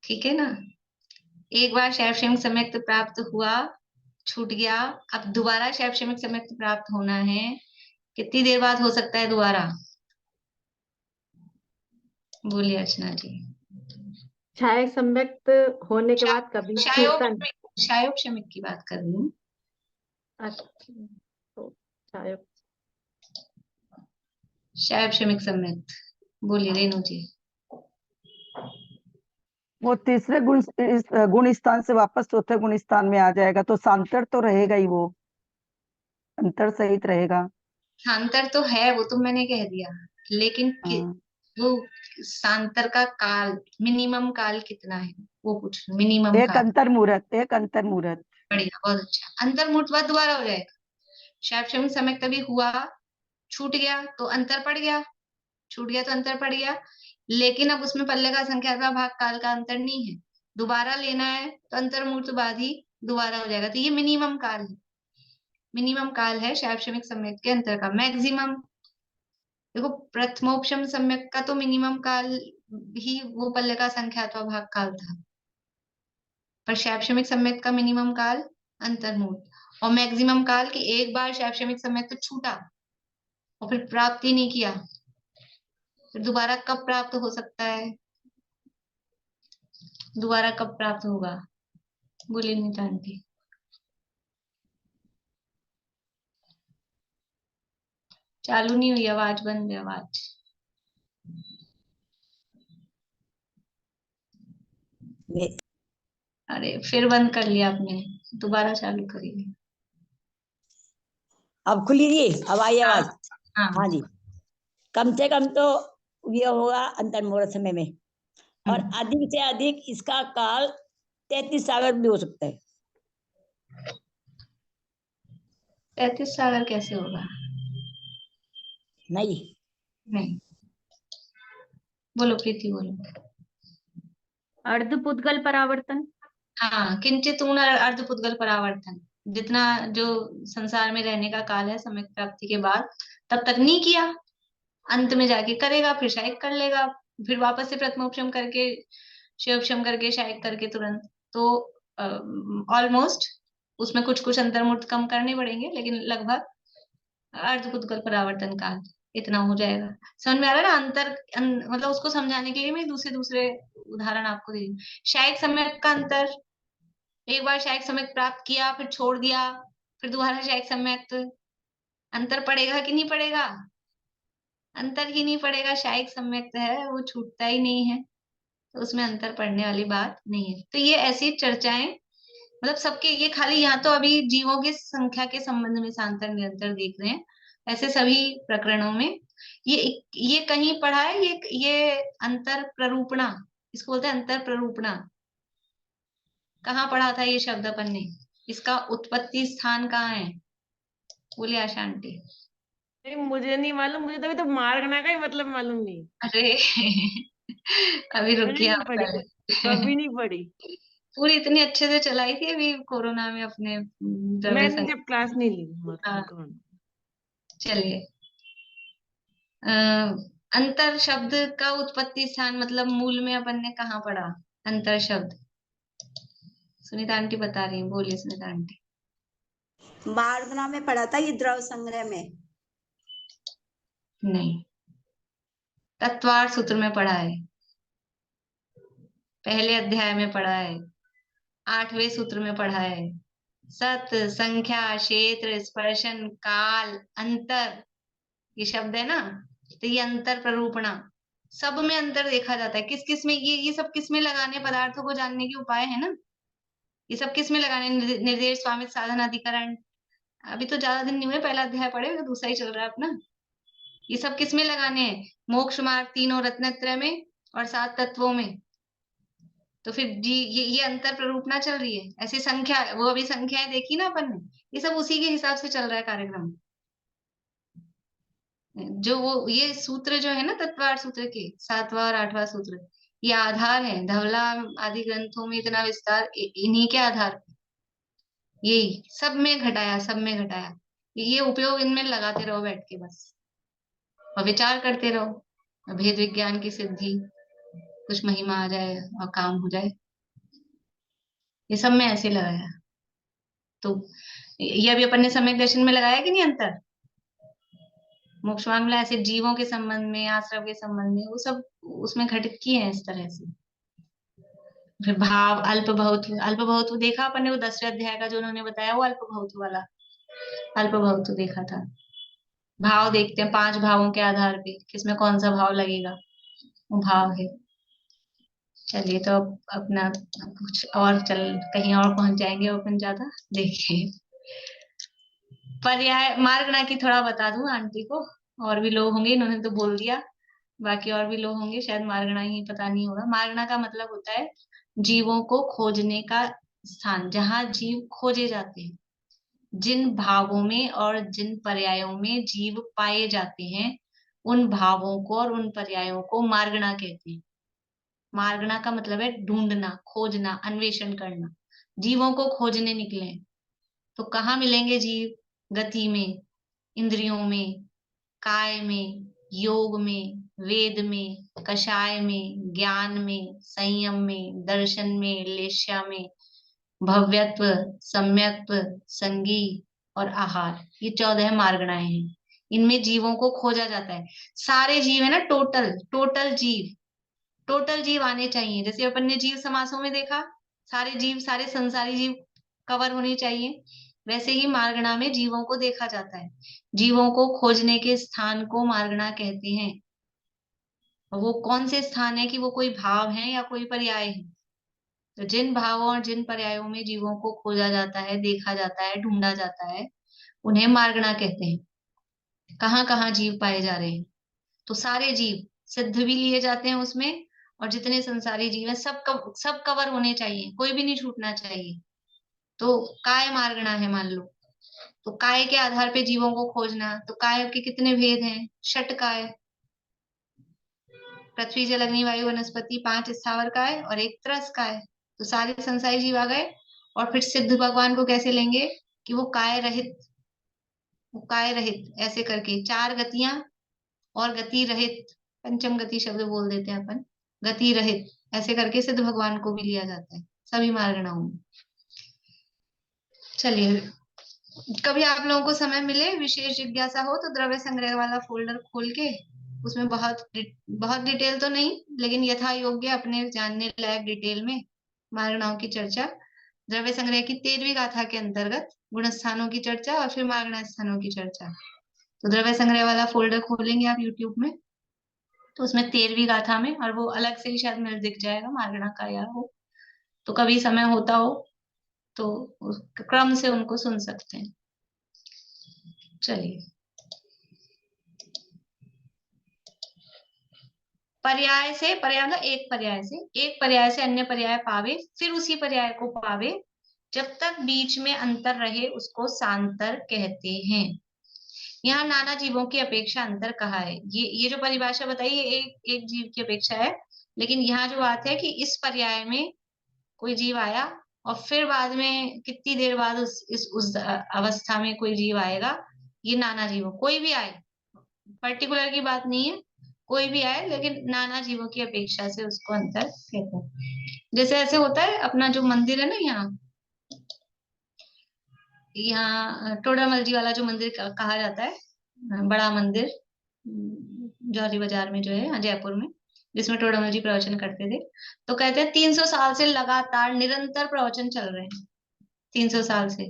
ठीक है ना। एक बार शैक्षणिक सम्यक्त प्राप्त हुआ, छूट गया, अब दोबारा शैक्षणिक सम्यक्त प्राप्त होना है, कितनी देर बाद हो सकता है दोबारा? बोलिए अर्चना जी। क्षय सम्यक्त होने के बाद कभी छूटता नहीं। क्षयोक्षमिक की बात कर रही हूँ। अच्छा, तो क्षय शैक्षणिक सम्यक्त, बोलिए रेणु जी। वो तीसरे गुण स्थान से वापस चौथे गुण स्थान में आ जाएगा, तो सांतर तो रहेगा ही, वो अंतर सहित रहेगा। सांतर तो है, वो तो मैंने कह दिया, लेकिन हाँ। वो सांतर का काल, मिनिमम काल कितना है वो पूछ, मिनिमम एक काल। अंतर मुहूर्त, एक अंतर मुहूर्त। बढ़िया, बहुत अच्छा। अंतर मुहूर्त बाद दोबारा हो जाएगा। शैक्षणिक समय तभी हुआ, छूट गया तो अंतर पड़ गया, छूट गया तो अंतर पड़ गया, लेकिन अब उसमें पल्ले का संख्यात्मक भाग काल का अंतर नहीं है, दोबारा लेना है तो अंतर मुहूर्त बाद ही दोबारा हो जाएगा। तो ये मिनिमम काल है, मिनिमम काल है शैक्षणिक समय के अंतर का। मैक्सिमम देखो, प्रथमोपशम सम्यक का तो मिनिमम काल ही वो पल्ले का संख्यात्मक भाग काल था, पर शैक्षणिक सम्यक का मिनिमम काल अंतर्मुहूर्त, और मैक्सिमम काल कि एक बार शैक्षणिक सम्यक तो छूटा और फिर प्राप्त ही नहीं किया, फिर दोबारा कब प्राप्त हो सकता है, दोबारा कब प्राप्त होगा? बोलिए नीता आंटी। चालू नहीं हुई आवाज, बंद है आवाज। अरे फिर बंद कर लिया आपने, दोबारा चालू करिए। अब खुली जी, अब आई आवाज। हाँ हाँ जी, कम से कम तो ये होगा अंतर मुहूर्त समय में, और अधिक से अधिक इसका काल 33 सागर भी हो सकता है। 33 सागर कैसे होगा? नहीं नहीं, बोलो प्रीति बोलो। अर्धपुद्गल परावर्तन, हाँ, किंचित ऊन अर्धपुद्गल परावर्तन, जितना जो संसार में रहने का काल है समय प्राप्ति के बाद, तब तक नहीं किया, अंत में जाके करेगा, फिर शायद कर लेगा, फिर वापस से प्रथमोपशम करके शिवोपशम करके शायद करके तुरंत, तो ऑलमोस्ट उसमें कुछ कुछ अंतर्मुहूर्त कम करने पड़ेंगे, लेकिन लगभग अर्धपुद्गल परावर्तन काल इतना हो जाएगा। समझ में आ रहा है ना? मतलब उसको समझाने के लिए मैं दूसरे दूसरे उदाहरण आपको दे रही हूँ। शायद समय का अंतर, एक बार शायद समय प्राप्त किया फिर छोड़ दिया, फिर दोबारा शायद समय अंतर पड़ेगा कि नहीं पड़ेगा? अंतर ही नहीं पड़ेगा, शायद सम्यक्त है वो छूटता ही नहीं है, तो उसमें अंतर पड़ने वाली बात नहीं है। तो ये ऐसी चर्चाएं, मतलब सबके, ये खाली यहाँ तो अभी जीवों की संख्या के संबंध में सांतर निरंतर देख रहे हैं, ऐसे सभी प्रकरणों में ये कहीं पढ़ा है, ये अंतर प्ररूपणा, इसको बोलते हैं अंतर प्ररूपणा। कहाँ पढ़ा था ये शब्द अपन ने? इसका उत्पत्ति स्थान कहाँ है? बोलिए आशा आंटी। नहीं मुझे नहीं मालूम, मुझे तो अभी तो मारना का ही मतलब मालूम नहीं। अरे अभी मैंने रुकिए नहीं आप पढ़ी, पहले। कभी नहीं पढ़ी। पूरी इतनी अच्छे से चलाई थी अभी कोरोना में अपने द्रव्य मैंने संख्या। जब क्लास नहीं ली हाँ, मतलब। चलिए। अंतर शब्द का उत्पत्ति स्थान मतलब मूल में अपन ने कहाँ पढ़ा अंतर शब्द? सुनीता आंटी बता रही है, बोलिए सुनीता आंटी। मार्गना में पढ़ा था ये द्रव संग्रह में। नहीं, तत्वार सूत्र में पढ़ा है, पहले अध्याय में पढ़ा है, 8वें सूत्र में पढ़ा है। सत, संख्या, क्षेत्र, स्पर्शन, काल, अंतर, ये शब्द है ना, तो ये अंतर प्ररूपणा, सब में अंतर देखा जाता है। किस किस में ये सब किस में लगाने, पदार्थों को जानने के उपाय है ना, ये सब किस में लगाने? निर्देश, स्वामित्व, साधन, अधिकरण। अभी तो ज्यादा दिन नहीं हुए, पहला अध्याय पढ़े, तो दूसरा ही चल रहा है अपना। ये सब किस में लगाने हैं? मोक्ष मार्ग, तीनों रत्नत्रय में और 7 तत्वों में। तो फिर जी ये अंतर प्ररूपणा चल रही है। ऐसी संख्या, वो अभी संख्याएं देखी ना अपन ने, ये सब उसी के हिसाब से चल रहा है कार्यक्रम। जो वो ये सूत्र जो है ना, तत्वार सूत्र के 7वां और 8वां सूत्र, ये आधार है। धवला आदि ग्रंथों में इतना विस्तार इन्हीं के आधार पे, यही सब में घटाया, सब में घटाया। ये उपयोग इनमें लगाते रहो बैठ के बस, और विचार करते रहो, भेद विज्ञान की सिद्धि, कुछ महिमा आ जाए और काम हो जाए। ये सब में ऐसे लगाया। तो ये अभी अपन ने सम्यक दर्शन में लगाया कि नहीं अंतर? मोक्ष मार्ग में ऐसे जीवों के संबंध में, आश्रम के संबंध में, वो सब उसमें घटित किए हैं इस तरह से। फिर भाव, अल्प बहुत्व देखा अपन ने, वो 10वें अध्याय का जो उन्होंने बताया, वो अल्प बहुत्व वाला अल्प बहुत्व देखा था। भाव देखते हैं 5 भावों के आधार पे किसमें कौन सा भाव लगेगा, वो भाव है। चलिए, तो अब अपना कुछ और कहीं और पहुंच जाएंगे अपन ज्यादा। देखिए, पर्याय मार्गणा की थोड़ा बता दूं आंटी को, और भी लोग होंगे, इन्होंने तो बोल दिया, बाकी और भी लोग होंगे, शायद मार्गणा ही पता नहीं होगा। मार्गणा का मतलब होता है जीवों को खोजने का स्थान, जहाँ जीव खोजे जाते हैं। जिन भावों में और जिन पर्यायों में जीव पाए जाते हैं, उन भावों को और उन पर्यायों को मार्गणा कहते हैं। मार्गणा का मतलब है ढूंढना, खोजना, अन्वेषण करना। जीवों को खोजने निकले, तो कहाँ मिलेंगे जीव? गति में, इंद्रियों में, काय में, योग में, वेद में, कषाय में, ज्ञान में, संयम में, दर्शन में, लेष्या में, भव्यत्व, सम्यक्त्व, संगी और आहार, ये 14 मार्गणाएं हैं। इनमें जीवों को खोजा जाता है। सारे जीव है ना, टोटल जीव आने चाहिए। जैसे अपन ने जीव समासों में देखा, सारे जीव, सारे संसारी जीव कवर होने चाहिए, वैसे ही मार्गणा में जीवों को देखा जाता है। जीवों को खोजने के स्थान को मार्गणा कहते हैं। वो कौन से स्थान है कि वो कोई भाव है या कोई पर्याय है? तो जिन भावों और जिन पर्यायों में जीवों को खोजा जाता है, देखा जाता है, ढूंढा जाता है, उन्हें मार्गणा कहते हैं। कहाँ कहाँ जीव पाए जा रहे हैं? तो सारे जीव सिद्ध भी लिए जाते हैं उसमें, और जितने संसारी जीव हैं सब कवर होने चाहिए, कोई भी नहीं छूटना चाहिए। तो काय मार्गणा है मान लो, तो काय के आधार पे जीवों को खोजना। तो काय के कितने भेद हैं? 6 काय, पृथ्वी जल अग्नि वायु वनस्पति, 5 स्थावर काय और 1 त्रस काय। तो सारे संसारी जीव आ गए। और फिर सिद्ध भगवान को कैसे लेंगे कि वो काय रहित ऐसे करके 4 गतियां और गति रहित, पंचम गति शब्द बोल देते हैं अपन, गति रहित ऐसे करके सिद्ध भगवान को भी लिया जाता है सभी मार्गणाओं में। चलिए, कभी आप लोगों को समय मिले, विशेष जिज्ञासा हो, तो द्रव्य संग्रह वाला फोल्डर खोल के उसमें बहुत डिटेल तो नहीं, लेकिन यथा योग्य अपने जानने लायक डिटेल में मार्गणाओं की चर्चा, द्रव्य संग्रह की 13वीं गाथा के अंतर्गत गुण स्थानों की चर्चा और फिर मार्गणा स्थानों की चर्चा। तो द्रव्य संग्रह वाला फोल्डर खोलेंगे आप यूट्यूब में, तो उसमें 13वीं गाथा में, और वो अलग से ही शायद मिल दिख जाएगा मार्गणा का या हो, तो कभी समय होता हो तो उस क्रम से उनको सुन सकते हैं। चलिए, पर्याय से, पर्याय मतलब एक पर्याय से अन्य पर्याय पावे, फिर उसी पर्याय को पावे, जब तक बीच में अंतर रहे उसको सांतर कहते हैं। यहाँ नाना जीवों की अपेक्षा अंतर कहा है। ये जो परिभाषा बताई है एक जीव की अपेक्षा है, लेकिन यहाँ जो बात है कि इस पर्याय में कोई जीव आया और फिर बाद में कितनी देर बाद उस अवस्था में कोई जीव आएगा, ये नाना जीवों, कोई भी आए, पर्टिकुलर की बात नहीं है, कोई भी आए, लेकिन नाना जीवों की अपेक्षा से उसको अंतर कहते हैं। जैसे ऐसे होता है अपना जो मंदिर है ना, यहाँ टोडामल जी वाला जो मंदिर कहा जाता है, बड़ा मंदिर जौहरी बाजार में जो है, यहाँ जयपुर में, जिसमें टोडामल जी प्रवचन करते थे, तो कहते हैं 300 साल से लगातार निरंतर प्रवचन चल रहे हैं। 300 साल से,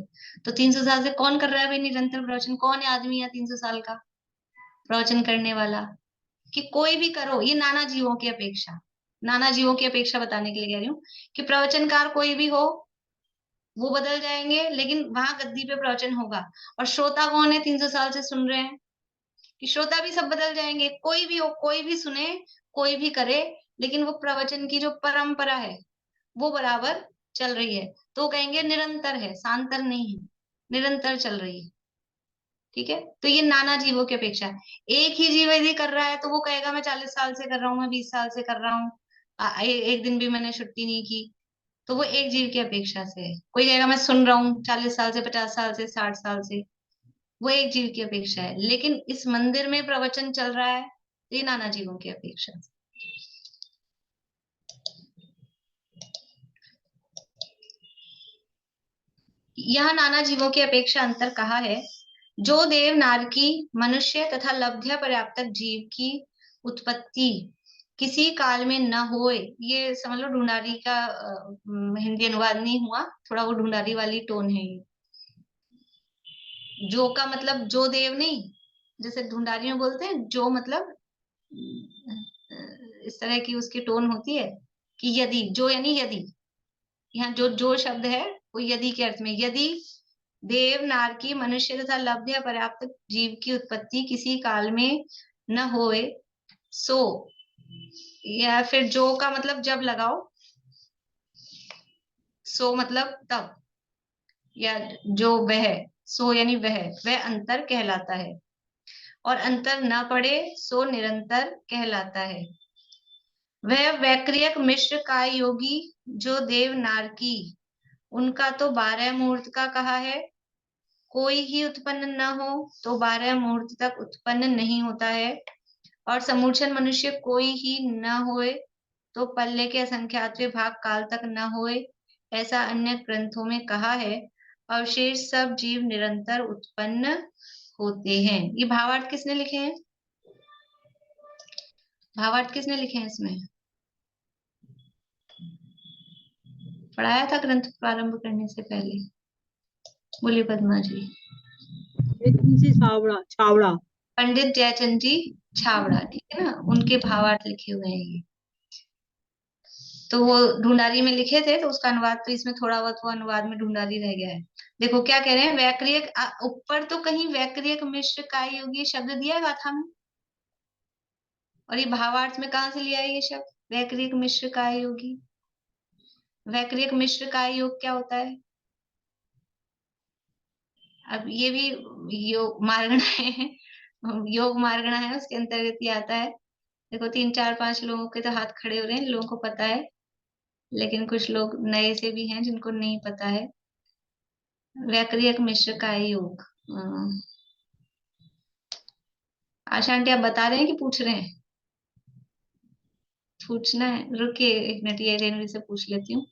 तो 300 साल से कौन कर रहा है भाई निरंतर प्रवचन? कौन है आदमी या 300 साल का प्रवचन करने वाला? कि कोई भी करो, ये नाना जीवों की अपेक्षा बताने के लिए कह रही हूँ कि प्रवचनकार कोई भी हो, वो बदल जाएंगे, लेकिन वहां गद्दी पे प्रवचन होगा। और श्रोता कौन है? 300 साल से सुन रहे हैं, कि श्रोता भी सब बदल जाएंगे। कोई भी हो, कोई भी सुने, कोई भी करे, लेकिन वो प्रवचन की जो परंपरा है वो बराबर चल रही है, तो कहेंगे निरंतर है, सांतर नहीं है, निरंतर चल रही है। ठीक है, तो ये नाना जीवों की अपेक्षा। एक ही जीव यदि कर रहा है तो वो कहेगा मैं 40 साल से कर रहा हूँ, मैं 20 साल से कर रहा हूँ, एक दिन भी मैंने छुट्टी नहीं की, तो वो एक जीव की अपेक्षा से है। कोई कहेगा मैं सुन रहा हूँ 40 साल से, 50 साल से, 60 साल से, वो एक जीव की अपेक्षा है, लेकिन इस मंदिर में प्रवचन चल रहा है तो ये नाना जीवों की अपेक्षा। यह नाना जीवों की अपेक्षा अंतर कहा है। जो देव नारकी मनुष्य तथा लब्ध्य पर्याप्तक जीव की उत्पत्ति किसी काल में न होए, ये समझ लो ढूंढारी का हिंदी अनुवाद नहीं हुआ, थोड़ा वो ढूंढारी वाली टोन है ये। जो का मतलब जो देव नहीं, जैसे ढूंढारी में बोलते हैं जो मतलब इस तरह की उसकी टोन होती है कि यदि, जो यानी यदि, यहाँ जो शब्द है वो यदि के अर्थ में, यदि देव नारकी मनुष्य तथा लब्ध्य पर्याप्त जीव की उत्पत्ति किसी काल में न होए सो, या फिर जो का मतलब जब लगाओ, सो मतलब तब, या जो वह, सो यानी वह अंतर कहलाता है, और अंतर न पड़े सो निरंतर कहलाता है। वह वैक्रियक मिश्र काय योगी जो देव नारकी, उनका तो 12 मुहूर्त का कहा है, कोई ही उत्पन्न न हो तो 12 मुहूर्त तक उत्पन्न नहीं होता है, और समूर्छन मनुष्य कोई ही न होए तो पल्ले के असंख्यातवें भाग काल तक न होए, ऐसा अन्य ग्रंथों में कहा है। अवशेष सब जीव निरंतर उत्पन्न होते हैं। ये भावार्थ किसने लिखे हैं? भावार्थ किसने लिखे हैं इसमें? पढ़ाया था ग्रंथ प्रारंभ करने से पहले? बोलिए पद्मा जी। छावड़ा। पंडित जयचंद जी छावड़ा, ठीक है ना, उनके भावार्थ लिखे हुए हैं ये। तो वो ढूंढारी में लिखे थे, तो उसका अनुवाद तो इसमें थोड़ा बहुत वो अनुवाद में ढूंढारी रह गया है। देखो क्या कह रहे हैं, वैक्रियक, ऊपर तो कहीं वैक्रियक मिश्र काय योगी शब्द दिया गाथा में, और ये भावार्थ में कहाँ से लिया है ये शब्द वैक्रियक मिश्र काय योगी? वैक्रियक मिश्र काय योग क्या होता है? अब ये भी योग मार्गणा है, योग मार्गणा है, उसके अंतर्गत ही आता है। देखो 3 4 5 लोगों के तो हाथ खड़े हो रहे हैं, लोगों को पता है, लेकिन कुछ लोग नए से भी हैं जिनको नहीं पता है। वैक्रियक मिश्र काय योग, आशा आंटी आप बता रहे हैं कि पूछ रहे हैं? पूछना है, रुकिए एक मिनट, ये रेणु से पूछ लेती हूँ।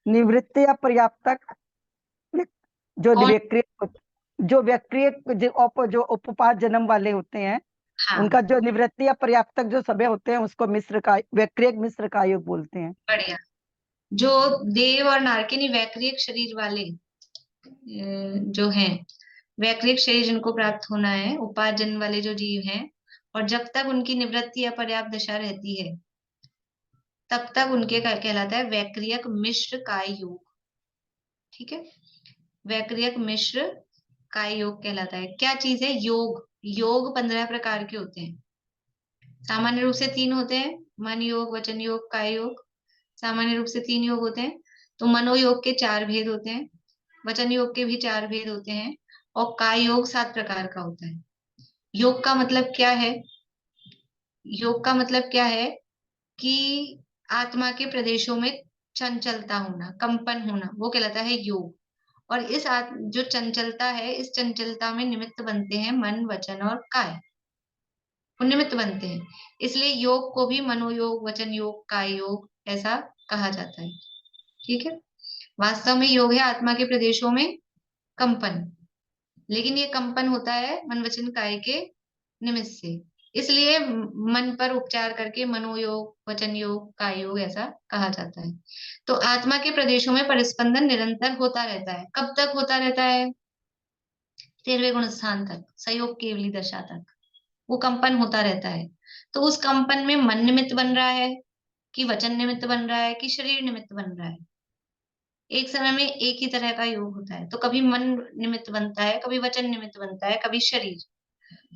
निवृत्ति या पर्याप्तक जो कौन? जो उपपाद जन्म वाले होते हैं, हाँ, उनका जो निवृत्ति या पर्याप्तक जो सबे होते हैं उसको मिश्र का वैक्रियक मिश्र का योग बोलते हैं। बढ़िया। जो देव और नारकिनी वैक्रियक शरीर वाले जो हैं, वैक्रियक शरीर जिनको प्राप्त होना है, उपाद जन्म वाले जो जीव हैं, और जब तक उनकी निवृत्ति या पर्याप्त दशा रहती है तब तक उनके कहलाता है वैक्रियक मिश्र काय योग। ठीक है, वैक्रियक मिश्र काय योग कहलाता है। क्या चीज है? योग। योग 15 प्रकार के होते हैं। सामान्य रूप से 3 होते हैं, मन योग, वचन योग, काय योग। सामान्य रूप से 3 योग होते हैं। तो मनोयोग के 4 भेद होते हैं, वचन योग के भी 4 भेद होते हैं, और काय योग 7 प्रकार का होता है। योग का मतलब क्या है? योग का मतलब क्या है कि आत्मा के प्रदेशों में चंचलता होना, कंपन होना, वो कहलाता है योग। और इस जो चंचलता है, इस चंचलता में निमित्त बनते हैं मन, वचन और काय, वो निमित्त बनते हैं। इसलिए योग को भी मनोयोग, वचन योग, काय योग ऐसा कहा जाता है। ठीक है, वास्तव में योग है आत्मा के प्रदेशों में कंपन, लेकिन ये कंपन होता है मन, वचन, काय के निमित्त से। इसलिए मन पर उपचार करके मनोयोग, वचन योग, काय योग ऐसा कहा जाता है। तो आत्मा के प्रदेशों में परिस्पंदन निरंतर होता रहता है। कब तक होता रहता है? 13वें गुण स्थान तक, संयोग केवली दशा तक वो कंपन होता रहता है। तो उस कंपन में मन निमित्त बन रहा है कि वचन निमित्त बन रहा है कि शरीर निमित्त बन रहा है। एक समय में एक ही तरह का योग होता है, तो कभी मन निमित्त बनता है, कभी वचन निमित्त बनता है, कभी शरीर।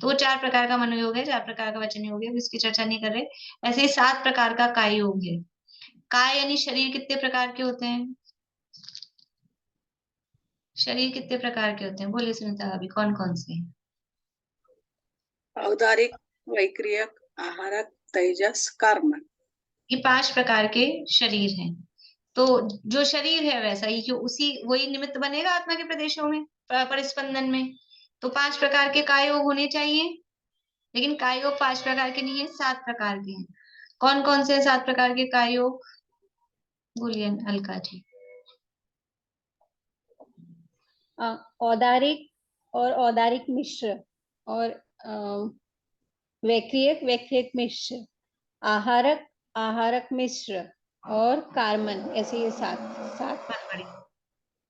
तो वो 4 प्रकार का मनोयोग है, 4 प्रकार का वचन योग है, इसकी चर्चा नहीं कर रहे। ऐसे ही 7 प्रकार का काय योग है। काय यानी शरीर कितने प्रकार के होते हैं? शरीर कितने प्रकार के होते हैं? बोलिए सुनीता अभी, कौन कौन से? औदारिक, वैक्रियक, आहारक, तेजस, कर्म। ये 5 प्रकार के शरीर हैं। तो जो शरीर है वैसा ही, क्यों उसी वही निमित्त बनेगा आत्मा के प्रदेशों में, परिस्पंदन में। तो 5 प्रकार के काय योग होने चाहिए, लेकिन काय योग 5 प्रकार के नहीं है, 7 प्रकार के हैं। कौन कौन से 7 प्रकार के काय योग? बोलिए अलका जी। औदारिक और औदारिक मिश्र, और वैक्रियक वैक्रियक मिश्र, आहारक आहारक मिश्र, और कार्मन, ऐसे ये 7।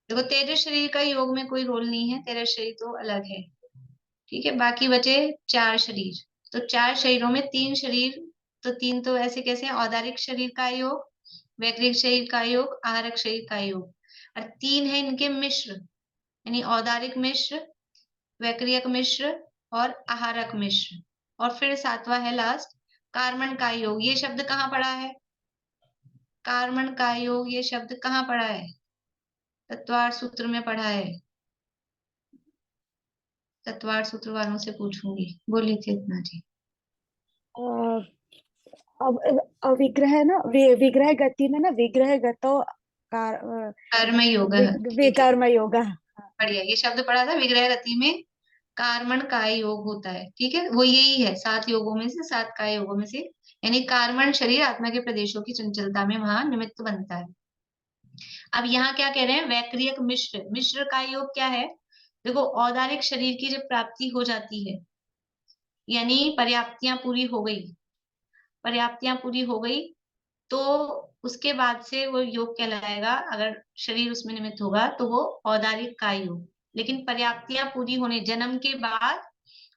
देखो तेजस शरीर का योग में कोई रोल नहीं है, तेजस शरीर तो अलग है, ठीक है। बाकी बचे 4 शरीर, तो 4 शरीरों में 3 शरीर, तो 3 तो ऐसे कैसे हैं? औदारिक शरीर का योग, वैक्रिक शरीर का योग, आहारक शरीर का योग, और 3 है इनके मिश्र, यानी औदारिक मिश्र, वैक्रियक मिश्र और आहारक मिश्र, और फिर 7वां है लास्ट कार्मन का योग। ये शब्द कहाँ पढ़ा है? कार्मन का योग ये शब्द कहाँ पढ़ा है? तत्वार सूत्र में पढ़ा है। तत्वार सूत्र वालों से पूछूंगी। बोली थी इतना जी। विग्रह ना, विग्रह गति में ना, विग्रह गतो कर्म योग, विकर्म योग। बढ़िया, ये शब्द पढ़ा था। विग्रह गति में कार्मण काय योग होता है, ठीक है, वो यही है 7 योगों में से, 7 काय योगों में से, यानी कार्मण शरीर आत्मा के प्रदेशों की चंचलता में वहां निमित्त बनता है। अब यहाँ क्या कह रहे हैं? वैक्रियक मिश्र, मिश्र का योग क्या है? देखो औदारिक शरीर की जब प्राप्ति हो जाती है, यानी पर्याप्तियां पूरी हो गई, पर्याप्तियां पूरी हो गई, तो उसके बाद से वो योग कहलाएगा। अगर शरीर उसमें निमित्त होगा तो वो औदारिक काय योग। लेकिन पर्याप्तियां पूरी होने, जन्म के बाद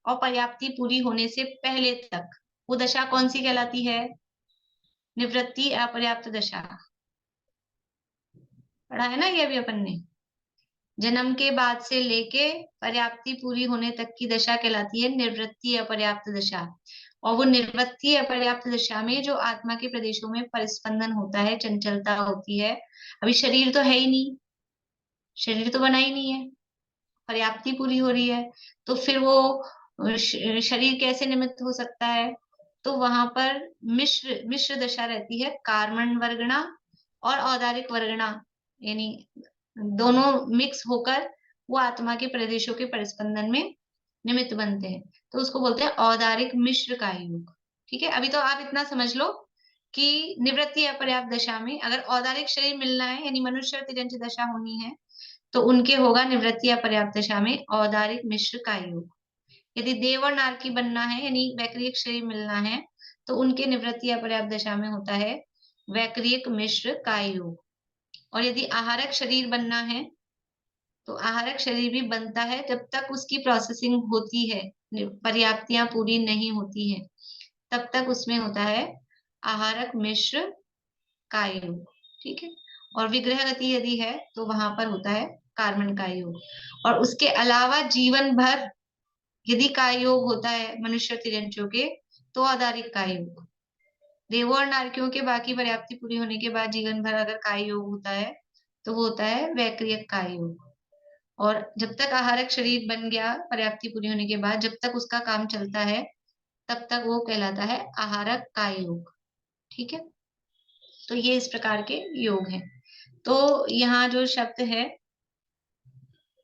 और पर्याप्ति पूरी होने से पहले तक वो दशा कौन सी कहलाती है? निवृत्ति अपर्याप्त दशा। पढ़ा है ना ये अभी अपन ने? जन्म के बाद से लेके पर्याप्ति पूरी होने तक की दशा कहलाती है निवृत्ति अपर्याप्त दशा। और वो निवृत्ति अपर्याप्त दशा में जो आत्मा के प्रदेशों में परिस्पंदन होता है, चंचलता होती है, अभी शरीर तो है ही नहीं, शरीर तो बना ही नहीं है, पर्याप्ति पूरी हो रही है, तो फिर वो शरीर कैसे निमित्त हो सकता है? तो वहां पर मिश्र मिश्र दशा रहती है, कार्मण वर्गणा और औदारिक वर्गणा, यानी दोनों मिक्स होकर वो आत्मा के प्रदेशों के परिस्पंदन में निमित्त बनते हैं, तो उसको बोलते हैं औदारिक मिश्र काय योग। ठीक है, अभी तो आप इतना समझ लो कि निवृत्ति अपर्याप्त दशा में अगर औदारिक शरीर मिलना है, यानी मनुष्य तिर्यंच दशा होनी है, तो उनके होगा निवृत्ति अपर्याप्त दशा में औदारिक मिश्र काय योग। यदि देव और नारकी बनना है, यानी वैक्रियक शरीर मिलना है, तो उनके निवृत्ति अपर्याप्त दशा में होता है वैक्रियक मिश्र काय योग। और यदि आहारक शरीर बनना है, तो आहारक शरीर भी बनता है जब तक उसकी प्रोसेसिंग होती है, पर्याप्तियां पूरी नहीं होती हैं, तब तक उसमें होता है आहारक मिश्र काय योग। ठीक है, और विग्रह गति यदि है तो वहां पर होता है कार्मण काय योग। और उसके अलावा जीवन भर यदि काय योग होता है मनुष्य तिर्यंचों के, तो औदारिक काय योग। देवों और नारकियों के बाकी पर्याप्ति पूरी होने के बाद जीवन भर अगर काय योग होता है, तो वो होता है वैक्रियक काय योग। और जब तक आहारक शरीर बन गया पर्याप्ति पूरी होने के बाद, जब तक उसका काम चलता है, तब तक वो कहलाता है आहारक काय योग। ठीक है, तो ये इस प्रकार के योग हैं। तो यहाँ जो शब्द है,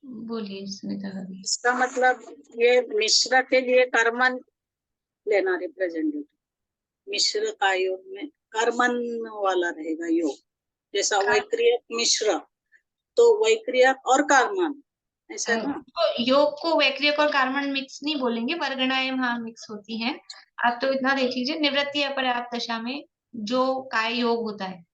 बोलिए सुनीता भाभी। इसका मतलब ये मिश्र के लिए कर्मन लेना रिप्रेजेंटेटिव, मिश्र का योग में कर्मन वाला रहेगा योग, जैसा वैक्रियक मिश्र, तो वैक्रियक और कर्मन, ऐसा ना? तो योग को वैक्रियक और कार्मन मिक्स नहीं बोलेंगे, वर्गणाएं वहां मिक्स होती हैं। आप तो इतना देख लीजिए, निवृत्ति अपर्याप्त दशा में जो काय योग होता है,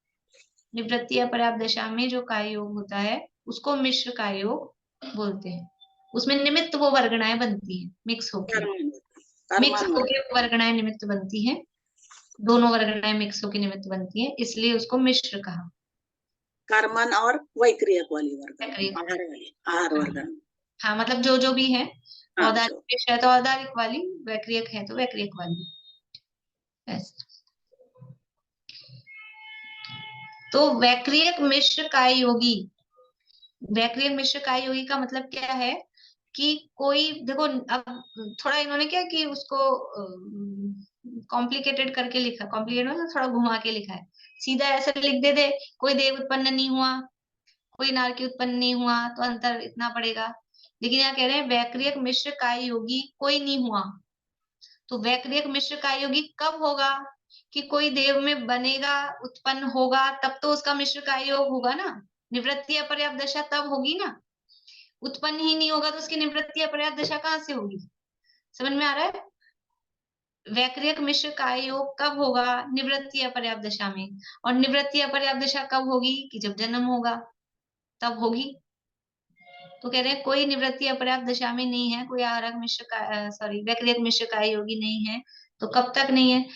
निवृत्ति अपर्याप्त दशा में जो काय योग होता है उसको मिश्र काय योग बोलते हैं। उसमें निमित्त वो वर्गणाएं बनती हैं, मिक्स होकर, मिक्स होकर वर्गणाएं निमित्त बनती हैं, दोनों वर्गणाएं मिक्स होकर निमित्त बनती हैं, इसलिए उसको मिश्र कहा। कर्मन और वैक्रियक वाली वर्ग, आहार वर्ग। हाँ, मतलब जो जो भी है, औदारिक है तो औदारिक वाली, वैक्रियक है तो वैक्रियक वाली। तो वैक्रियक मिश्र काय योगी, वैक्रियक मिश्र काय योगी का मतलब क्या है कि कोई, देखो अब थोड़ा इन्होंने क्या कि उसको कॉम्प्लिकेटेड करके लिखा, कॉम्प्लिकेटेड मतलब थोड़ा घुमा के लिखा है। सीधा ऐसा लिख दे कोई देव उत्पन्न नहीं हुआ, कोई नारकी उत्पन्न नहीं हुआ, तो अंतर इतना पड़ेगा। लेकिन यहाँ कह रहे हैं वैक्रियक मिश्र काय योगी कोई नहीं हुआ। तो वैक्रियक मिश्र काय योगी कब होगा कि कोई देव में बनेगा, उत्पन्न होगा, तब तो उसका मिश्र काय योग होगा ना। निवृत्ति अपर्याप्त दशा तब होगी ना, उत्पन्न ही नहीं होगा तो उसकी निवृत्ति अपर्याप्त दशा कहाँ से होगी। समझ में आ रहा है? वैक्रियक मिश्र काय योग कब होगा? निवृत्ति अपर्याप्त दशा में। और निवृत्ति अपर्याप्त दशा कब होगी? कि जब जन्म होगा तब होगी। तो कह रहे हैं कोई निवृत्ति अपर्याप्त दशा में नहीं है, कोई आहारक मिश्र का सॉरी वैक्रियक मिश्र काय योगी नहीं है। तो कब तक नहीं है?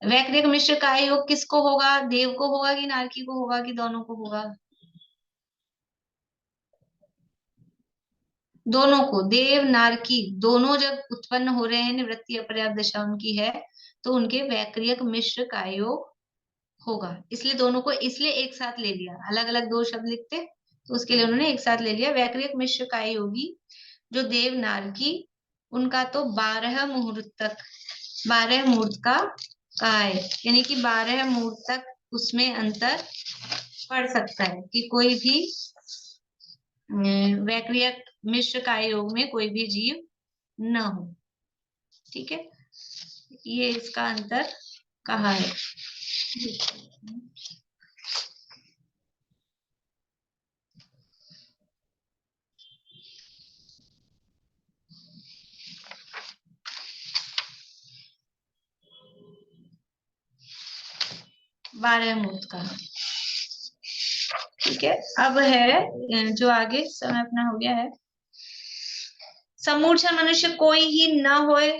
वैक्रियक मिश्र काय योग किसको होगा? देव को होगा कि नारकी को होगा कि दोनों को होगा? दोनों को। देव नारकी दोनों जब उत्पन्न हो रहे हैं, निवृत्ति अपर्याप्त दशा उनकी है, तो उनके वैक्रियक मिश्र काय योग होगा। इसलिए दोनों को इसलिए एक साथ ले लिया, अलग अलग दो शब्द लिखते तो उसके लिए उन्होंने एक साथ ले लिया। वैक्रियक मिश्र काय योगी जो देव नारकी, उनका तो 12 मुहूर्त तक, 12 मुहूर्त का कहा है, यानी कि 12 मुहूर्त तक उसमें अंतर पड़ सकता है कि कोई भी वैक्रियक मिश्र काय योग में कोई भी जीव न हो। ठीक है, ये इसका अंतर कहा है। बारह मुहूर्त का। ठीक है, अब है जो आगे समय अपना हो गया है। समूर्छन मनुष्य कोई ही न होए,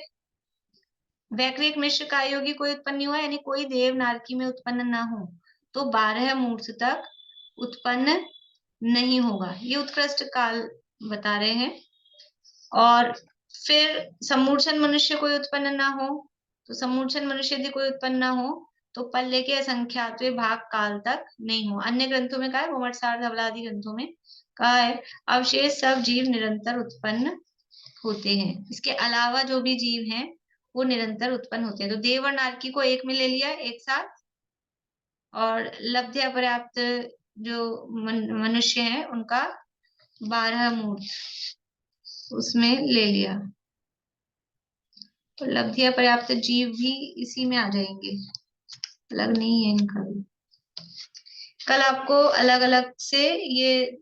वैक्रियक मिश्र काय योगी कोई उत्पन्न नहीं हुआ, यानी कोई देव नारकी में उत्पन्न न हो तो 12 मुहूर्त तक उत्पन्न नहीं होगा। ये उत्कृष्ट काल बता रहे हैं। और फिर समूर्छन मनुष्य कोई उत्पन्न ना हो, तो समूर्छन मनुष्य यदि कोई उत्पन्न ना हो तो पल्ले के असंख्यातवे भाग काल तक नहीं हो। अन्य ग्रंथों में कहा है, भूमटसार धवला आदि ग्रंथों में कहा है अवशेष सब जीव निरंतर उत्पन्न होते हैं। इसके अलावा जो भी जीव हैं वो निरंतर उत्पन्न होते हैं। तो देव और नारकी को एक में ले लिया एक साथ, और लब्ध अपर्याप्त जो मनुष्य हैं उनका 12 मुहूर्त उसमें ले लिया। तो लब्धिया पर्याप्त जीव भी इसी में आ जाएंगे, अलग नहीं है इनका भी। कल आपको अलग अलग से ये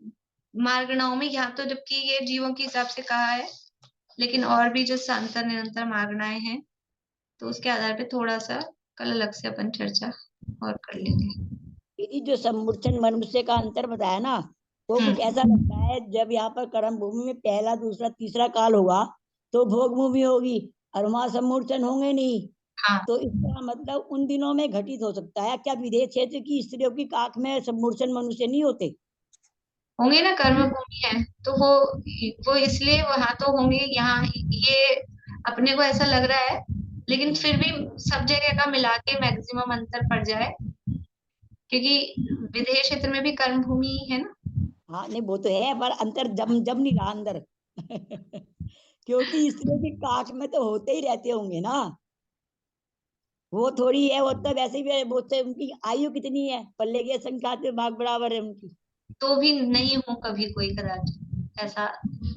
मार्गणाओं में, यहाँ तो जबकि ये जीवों के हिसाब से कहा है, लेकिन और भी जो सांतर निरंतर मार्गणाएं हैं तो उसके आधार पे थोड़ा सा कल अलग से अपन चर्चा और कर लेंगे। जो समूर्छन मनुष्य का अंतर बताया ना, वो कुछ ऐसा लगता है जब यहाँ पर कर्म भूमि में पहला दूसरा तीसरा काल होगा तो भोग भूमि होगी और वहां समूर्छन होंगे नहीं। हाँ। तो इसका मतलब उन दिनों में घटित हो सकता है। क्या विदेश क्षेत्र की स्त्रियों की काख में समूर्छन मनुष्य नहीं होते? होंगे ना, कर्म भूमि है तो वो इसलिए वहां तो होंगे। यहाँ ये अपने को ऐसा लग रहा है, लेकिन फिर भी सब जगह का मिला के मैक्सिमम अंतर पड़ जाए, क्योंकि विदेश क्षेत्र में भी कर्म भूमि है ना। हाँ नहीं वो तो है, पर अंतर जब नहीं रहा अंदर क्योंकि स्त्रियों की काख में तो होते ही रहते होंगे ना। वो थोड़ी है, वो तो वैसे भी वो तो उनकी आयु कितनी है, पल्ले की संख्या के भाग बराबर है उनकी, तो भी नहीं हो कभी कोई कदाचित ऐसा,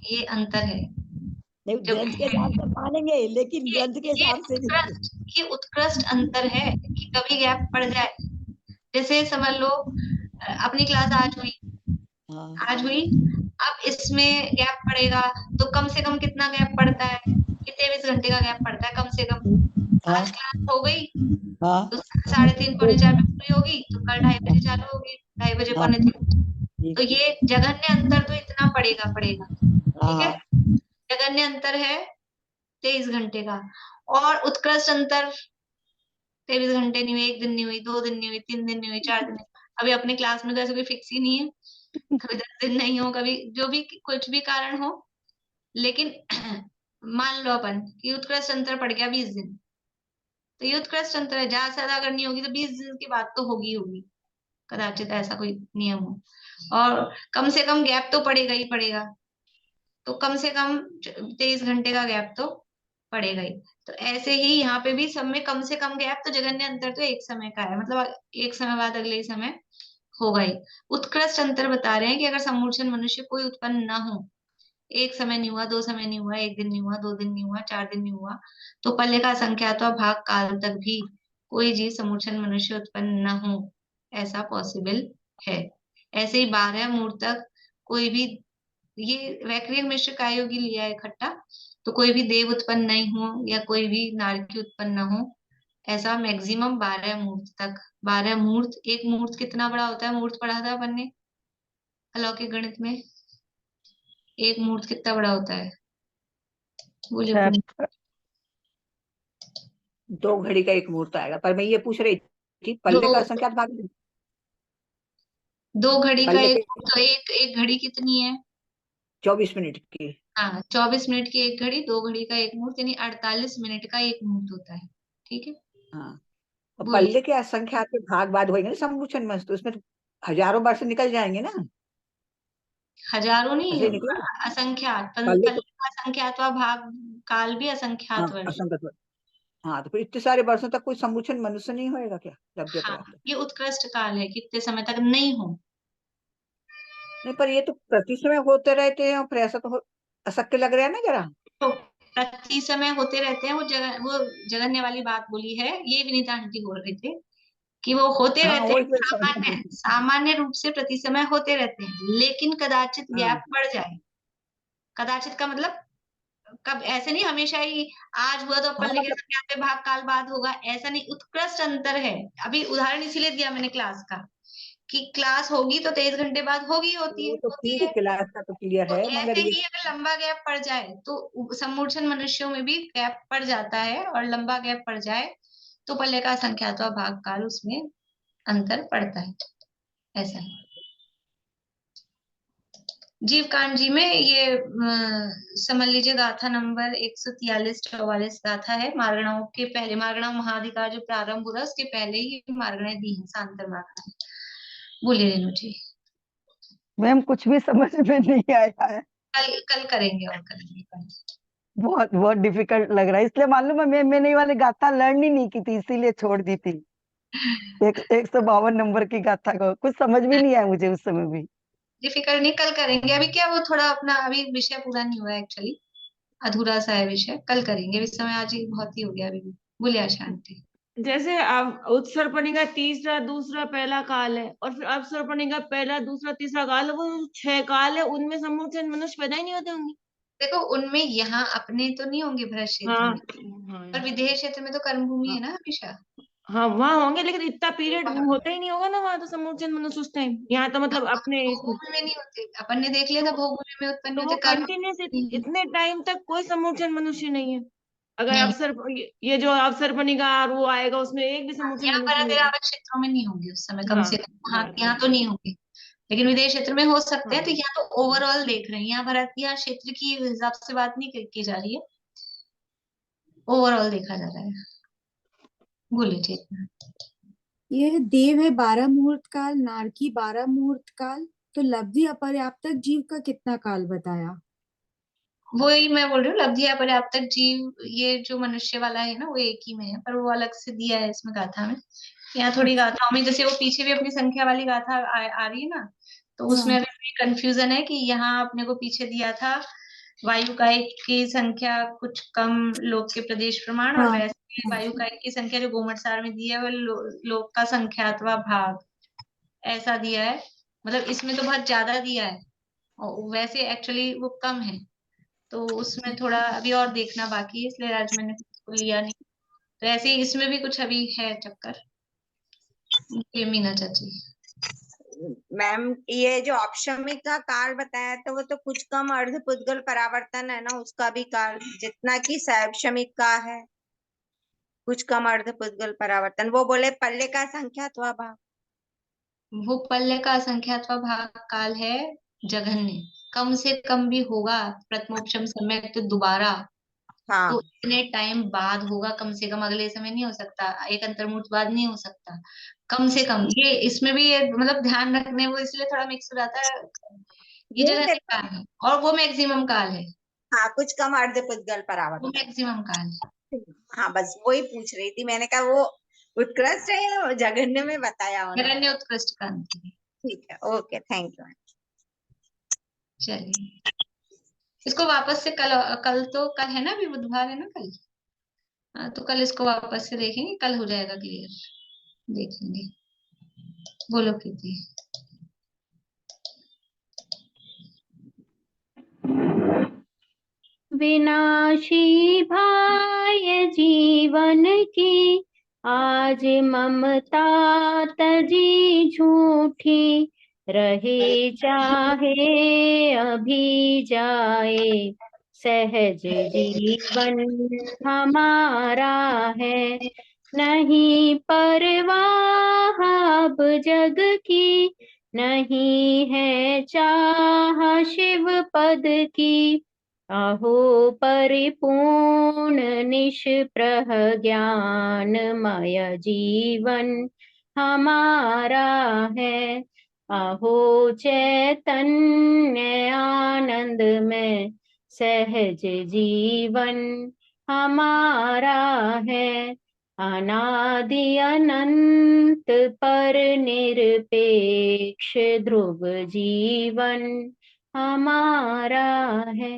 ये अंतर है। नहीं ग्रंथ के हिसाब से मानेंगे, लेकिन ग्रंथ के हिसाब से ये उत्कृष्ट अंतर है कि कभी गैप पड़ जाए। जैसे समझ लो अपनी क्लास आज हुई, आज हुई, अब इसमें गैप पड़ेगा तो कम से कम कितना गैप पड़ता है कि 23 घंटे का गैप पड़ता है कम से कम। आज क्लास हो गई तो 3:30 पौने 4 में पूरी होगी, तो कल 2:30 बजे चालू होगी, 2:30 बजे पौने 3। तो ये जघन्य अंतर तो इतना पड़ेगा। ठीक है, जघन्य अंतर है 23 घंटे का। और उत्कृष्ट अंतर 23 घंटे नहीं हुई, 1 दिन नहीं हुई, 2 दिन नहीं हुई, 3 दिन नहीं हुई, 4 दिन नहीं। अभी अपनी क्लास में तो ऐसा कोई फिक्स ही नहीं है, कभी 10 दिन नहीं हो, कभी जो भी कुछ भी कारण हो। लेकिन मान लो अपन कि उत्कृष्ट अंतर पड़ गया 20 दिन, तो ये उत्कृष्ट अंतर है। ज्यादा से ज्यादा अगर नहीं होगी तो 20 दिन की बात तो होगी कदाचित ऐसा कोई नियम हो। और कम से कम गैप तो पड़ेगा ही पड़ेगा, तो कम से कम 23 घंटे का गैप तो पड़ेगा ही। तो ऐसे ही यहाँ पे भी सब में कम से कम गैप, तो जगन्य अंतर तो एक समय का है, मतलब एक समय बाद अगले ही समय होगा ही। उत्कृष्ट अंतर बता रहे हैं कि अगर समूर्छन मनुष्य कोई उत्पन्न ना हो, एक समय नहीं हुआ, 2 समय नहीं हुआ, 1 दिन नहीं हुआ, 2 दिन नहीं हुआ, 4 दिन नहीं हुआ, तो पल्ले का असंख्यात्वा भाग काल तक भी कोई जीव समूर्छन मनुष्य उत्पन्न न हो, ऐसा पॉसिबल है। ऐसे ही 12 मुहूर्त तक कोई भी, ये वैक्रिय मिश्र कायोगी लिया है इकट्ठा, तो कोई भी देव उत्पन्न नहीं हो या कोई भी नारकी उत्पन्न न हो, ऐसा मैक्सिमम 12 मुहूर्त तक। 12 मुहूर्त, एक मुहूर्त कितना बड़ा होता है, मुहूर्त पढ़ा था अपन ने अलौकिक गणित में, एक मुहूर्त कितना बड़ा होता है, बोलिए पुनीत। 2 घड़ी का 1 मुहूर्त आएगा। पर मैं ये पूछ रही थी, दो पल्ले का असंख्यात भाग 2 घड़ी का पल्ले एक, के तो एक घड़ी कितनी है? 24 मिनट की। हाँ, 24 मिनट की एक घड़ी, 2 घड़ी का एक मुहूर्त, यानी 48 मिनट का एक मुहूर्त होता है। ठीक है, हाँ, और बोलिए। पल्ले के असंख्यात के भाग बाद होंगे ना समूचन मंत्र, तो उसमें तो हजारों वर्ष निकल जाएंगे ना। हजारों नहीं, ऐसे ही निकले असंख्यात, पल्ले पल्ले तो। का असंख्यात व भाग काल भी हाँ, असंख्यात वर्ष। असंख्यात वर्ष। हाँ, तो फिर इतने सारे वर्षों तक कोई समूचन मनुष्य नहीं होएगा क्या लब्ध हाँ, पर्याप्त? ये उत्कृष्ट काल है, कितने समय तक नहीं हो। नहीं, पर ये तो प्रति समय होते रहते हैं, और फिर ऐसा तो अशक्य लग रहा है ना जरा। तो प्रति समय होते रहते हैं, वो जगन्य वाली बात बोली है, ये विनीता आंटी बोल रहे थे कि वो होते हाँ, रहते वही हैं, तो सामान्य सामान्य रूप से प्रति समय होते रहते हैं, लेकिन कदाचित हाँ, गैप पड़ जाए। कदाचित का मतलब कब, ऐसे नहीं हमेशा ही आज हुआ तो हाँ, अपन लेके मतलब सकते भाग काल बाद होगा, ऐसा नहीं। उत्कृष्ट अंतर है। अभी उदाहरण इसीलिए दिया मैंने क्लास का, कि क्लास होगी तो 23 घंटे बाद होगी, वो तो होती ठीक है, है। क्लास का तो क्लियर तो है, मगर ऐसे ये ही अगर लंबा गैप पड़ जाए तो सम्मूर्छन मनुष्यों में भी गैप पड़ जाता है, और लंबा गैप पड़ जाए तो पल्ले का संख्यात्वा भाग काल उसमें अंतर पड़ता है, ऐसा है। जीव कांड जी में ये समझ लीजिए गाथा नंबर 143-44 गाथा है। मारगणाओं के पहले, मारगणाओं महाधिकार जो प्रारंभ हुआ उसके पहले ही मारगणाएं दी हैं, सांतर मारगणाएं। बोलिए रेणु जी। मैम कुछ भी समझ में नहीं आया है, कल कल करेंगे, और करेंगे कल। बहुत बहुत डिफिकल्ट लग रहा है, इसलिए मालूम है मैंने ये वाली गाथा लर्न ही नहीं की थी, इसीलिए छोड़ दी थी। 152 नंबर की गाथा को कुछ समझ भी नहीं आया मुझे उस समय भी। डिफिकल्ट नहीं, कल करेंगे। अभी क्या, वो थोड़ा अपना अभी विषय पूरा नहीं हुआ एक्चुअली, अधूरा सा है विषय, कल करेंगे। इस समय आज ही बहुत ही हो गया अभी भी। बोलिए अशांति। जैसे अब उत्सर्पणी का तीसरा दूसरा पहला काल है, और फिर अपसर्पणी का पहला दूसरा तीसरा काल है, वो 6 काल है, उनमें समूचन मनुष्य पैदा ही नहीं होते होंगे। देखो, उनमें यहाँ अपने तो नहीं होंगे भरत क्षेत्र हाँ, में, हाँ, पर विदेह क्षेत्र में तो कर्म भूमि हाँ, है ना हमेशा। हाँ, वहाँ होंगे, लेकिन इतना पीरियड वहाँ होता ही नहीं होगा ना वहां तो समूचन मनुष्य उस टाइम। यहाँ तो मतलब अपने भोग इसमें भूमि में नहीं होते, अपन ने देख लिया था, तो, भोग भूमि में उत्पन्न तो नहीं वो होते, कर्म कंटिन्यूस नहीं है। इतने टाइम तक कोई समूचन मनुष्य नहीं है। अगर नहीं, अवसर, ये जो अवसर्पणी का वो आएगा उसमें एक भी समूचन यहाँ मनुष्य पर नहीं तेरावत क्षेत्रों में नहीं होंगे उस समय, कम है। से कम हाँ, हाँ, यहाँ तो नहीं होंगे, लेकिन विदेश क्षेत्र में हो सकते हैं। तो हाँ। यहाँ तो ओवरऑल देख रहे हैं, यहाँ भारत, यहाँ क्षेत्र की हिसाब से बात नहीं की जा रही है, ओवरऑल देखा जा रहा है। बोलिए ठीक है। ये देव है 12 मुहूर्त काल, नारकी 12 मुहूर्त काल, तो लब्धि अपर्याप्तक जीव का कितना काल बताया? वही मैं बोल रही हूँ, लब्धि अपर्याप्तक जीव, ये जो मनुष्य वाला है ना, वो एक ही में है, पर वो अलग से दिया है इसमें गाथा में। यहाँ थोड़ी अच्छा, गाथाओं में, जैसे वो पीछे भी अपनी संख्या वाली गाथा आ रही है ना, तो उसमें हाँ, अभी कंफ्यूजन है कि यहाँ अपने को पीछे दिया था वायुकायिक की संख्या कुछ कम, लोक के प्रदेश प्रमाण, और हाँ, वैसे वायुकायिक की संख्या जो गोमटसार में दी है वो लोक का संख्यात्वा भाग, ऐसा दिया है। मतलब इसमें तो बहुत ज्यादा दिया है, और वैसे एक्चुअली वो कम है, तो उसमें थोड़ा अभी और देखना बाकी है, इसलिए आज मैंने उसको लिया नहीं। तो ऐसे ही इसमें भी कुछ अभी है चक्कर। ये मीना चाची। मैम, ये जो औपशमिक का काल बताया तो वो तो कुछ कम अर्ध पुद्गल परावर्तन है ना, उसका भी काल जितना कि साक्षमिक का है, कुछ कम अर्ध पुद्गल परावर्तन। वो बोले पल्ले का संख्यात्वा भाग। वो पल्ले का असंख्यात्वा भाग काल है जघन्य, कम से कम भी होगा प्रथमोपशम समय तो दोबारा, हाँ, तो इतने टाइम बाद होगा, कम से कम अगले समय नहीं हो सकता, एक अंतर्मुहूर्त बाद नहीं हो सकता, कम से कम। ये इसमें भी ये मतलब ध्यान रखने, वो इसलिए थोड़ा मिक्स हो जाता है। ये ये जगह देखो, काल है और वो मैक्सिमम काल है। हाँ कुछ कम अर्ध पुद्गल परावर्तन, मैक्सिमम काल। हाँ बस वही पूछ रही थी मैंने कहा वो उत्कृष्ट है या जघन्य में बताया उन्होंने। हिरण्य उत्कृष्ट का अंतर है। ठीक है, ओके, थैंक यू। चलिए इसको वापस से कल है ना, अभी बुधवार है ना कल। हाँ तो कल इसको वापस से देखेंगे, कल हो जाएगा क्लियर, देख लेंगे। बोलो प्रीति। विनाशी भाय जीवन की, आज ममता तजी झूठी, रहे चाहे अभी जाए, सहज जीवन हमारा है। नहीं परवाह अब जग की, नहीं है चाह शिव पद की, अहो परिपूर्ण निष्प्रह ज्ञानमय जीवन हमारा है। अहो चैतन्य आनंद में सहज जीवन हमारा है। अनादि अनंत पर निरपेक्ष ध्रुव जीवन हमारा है।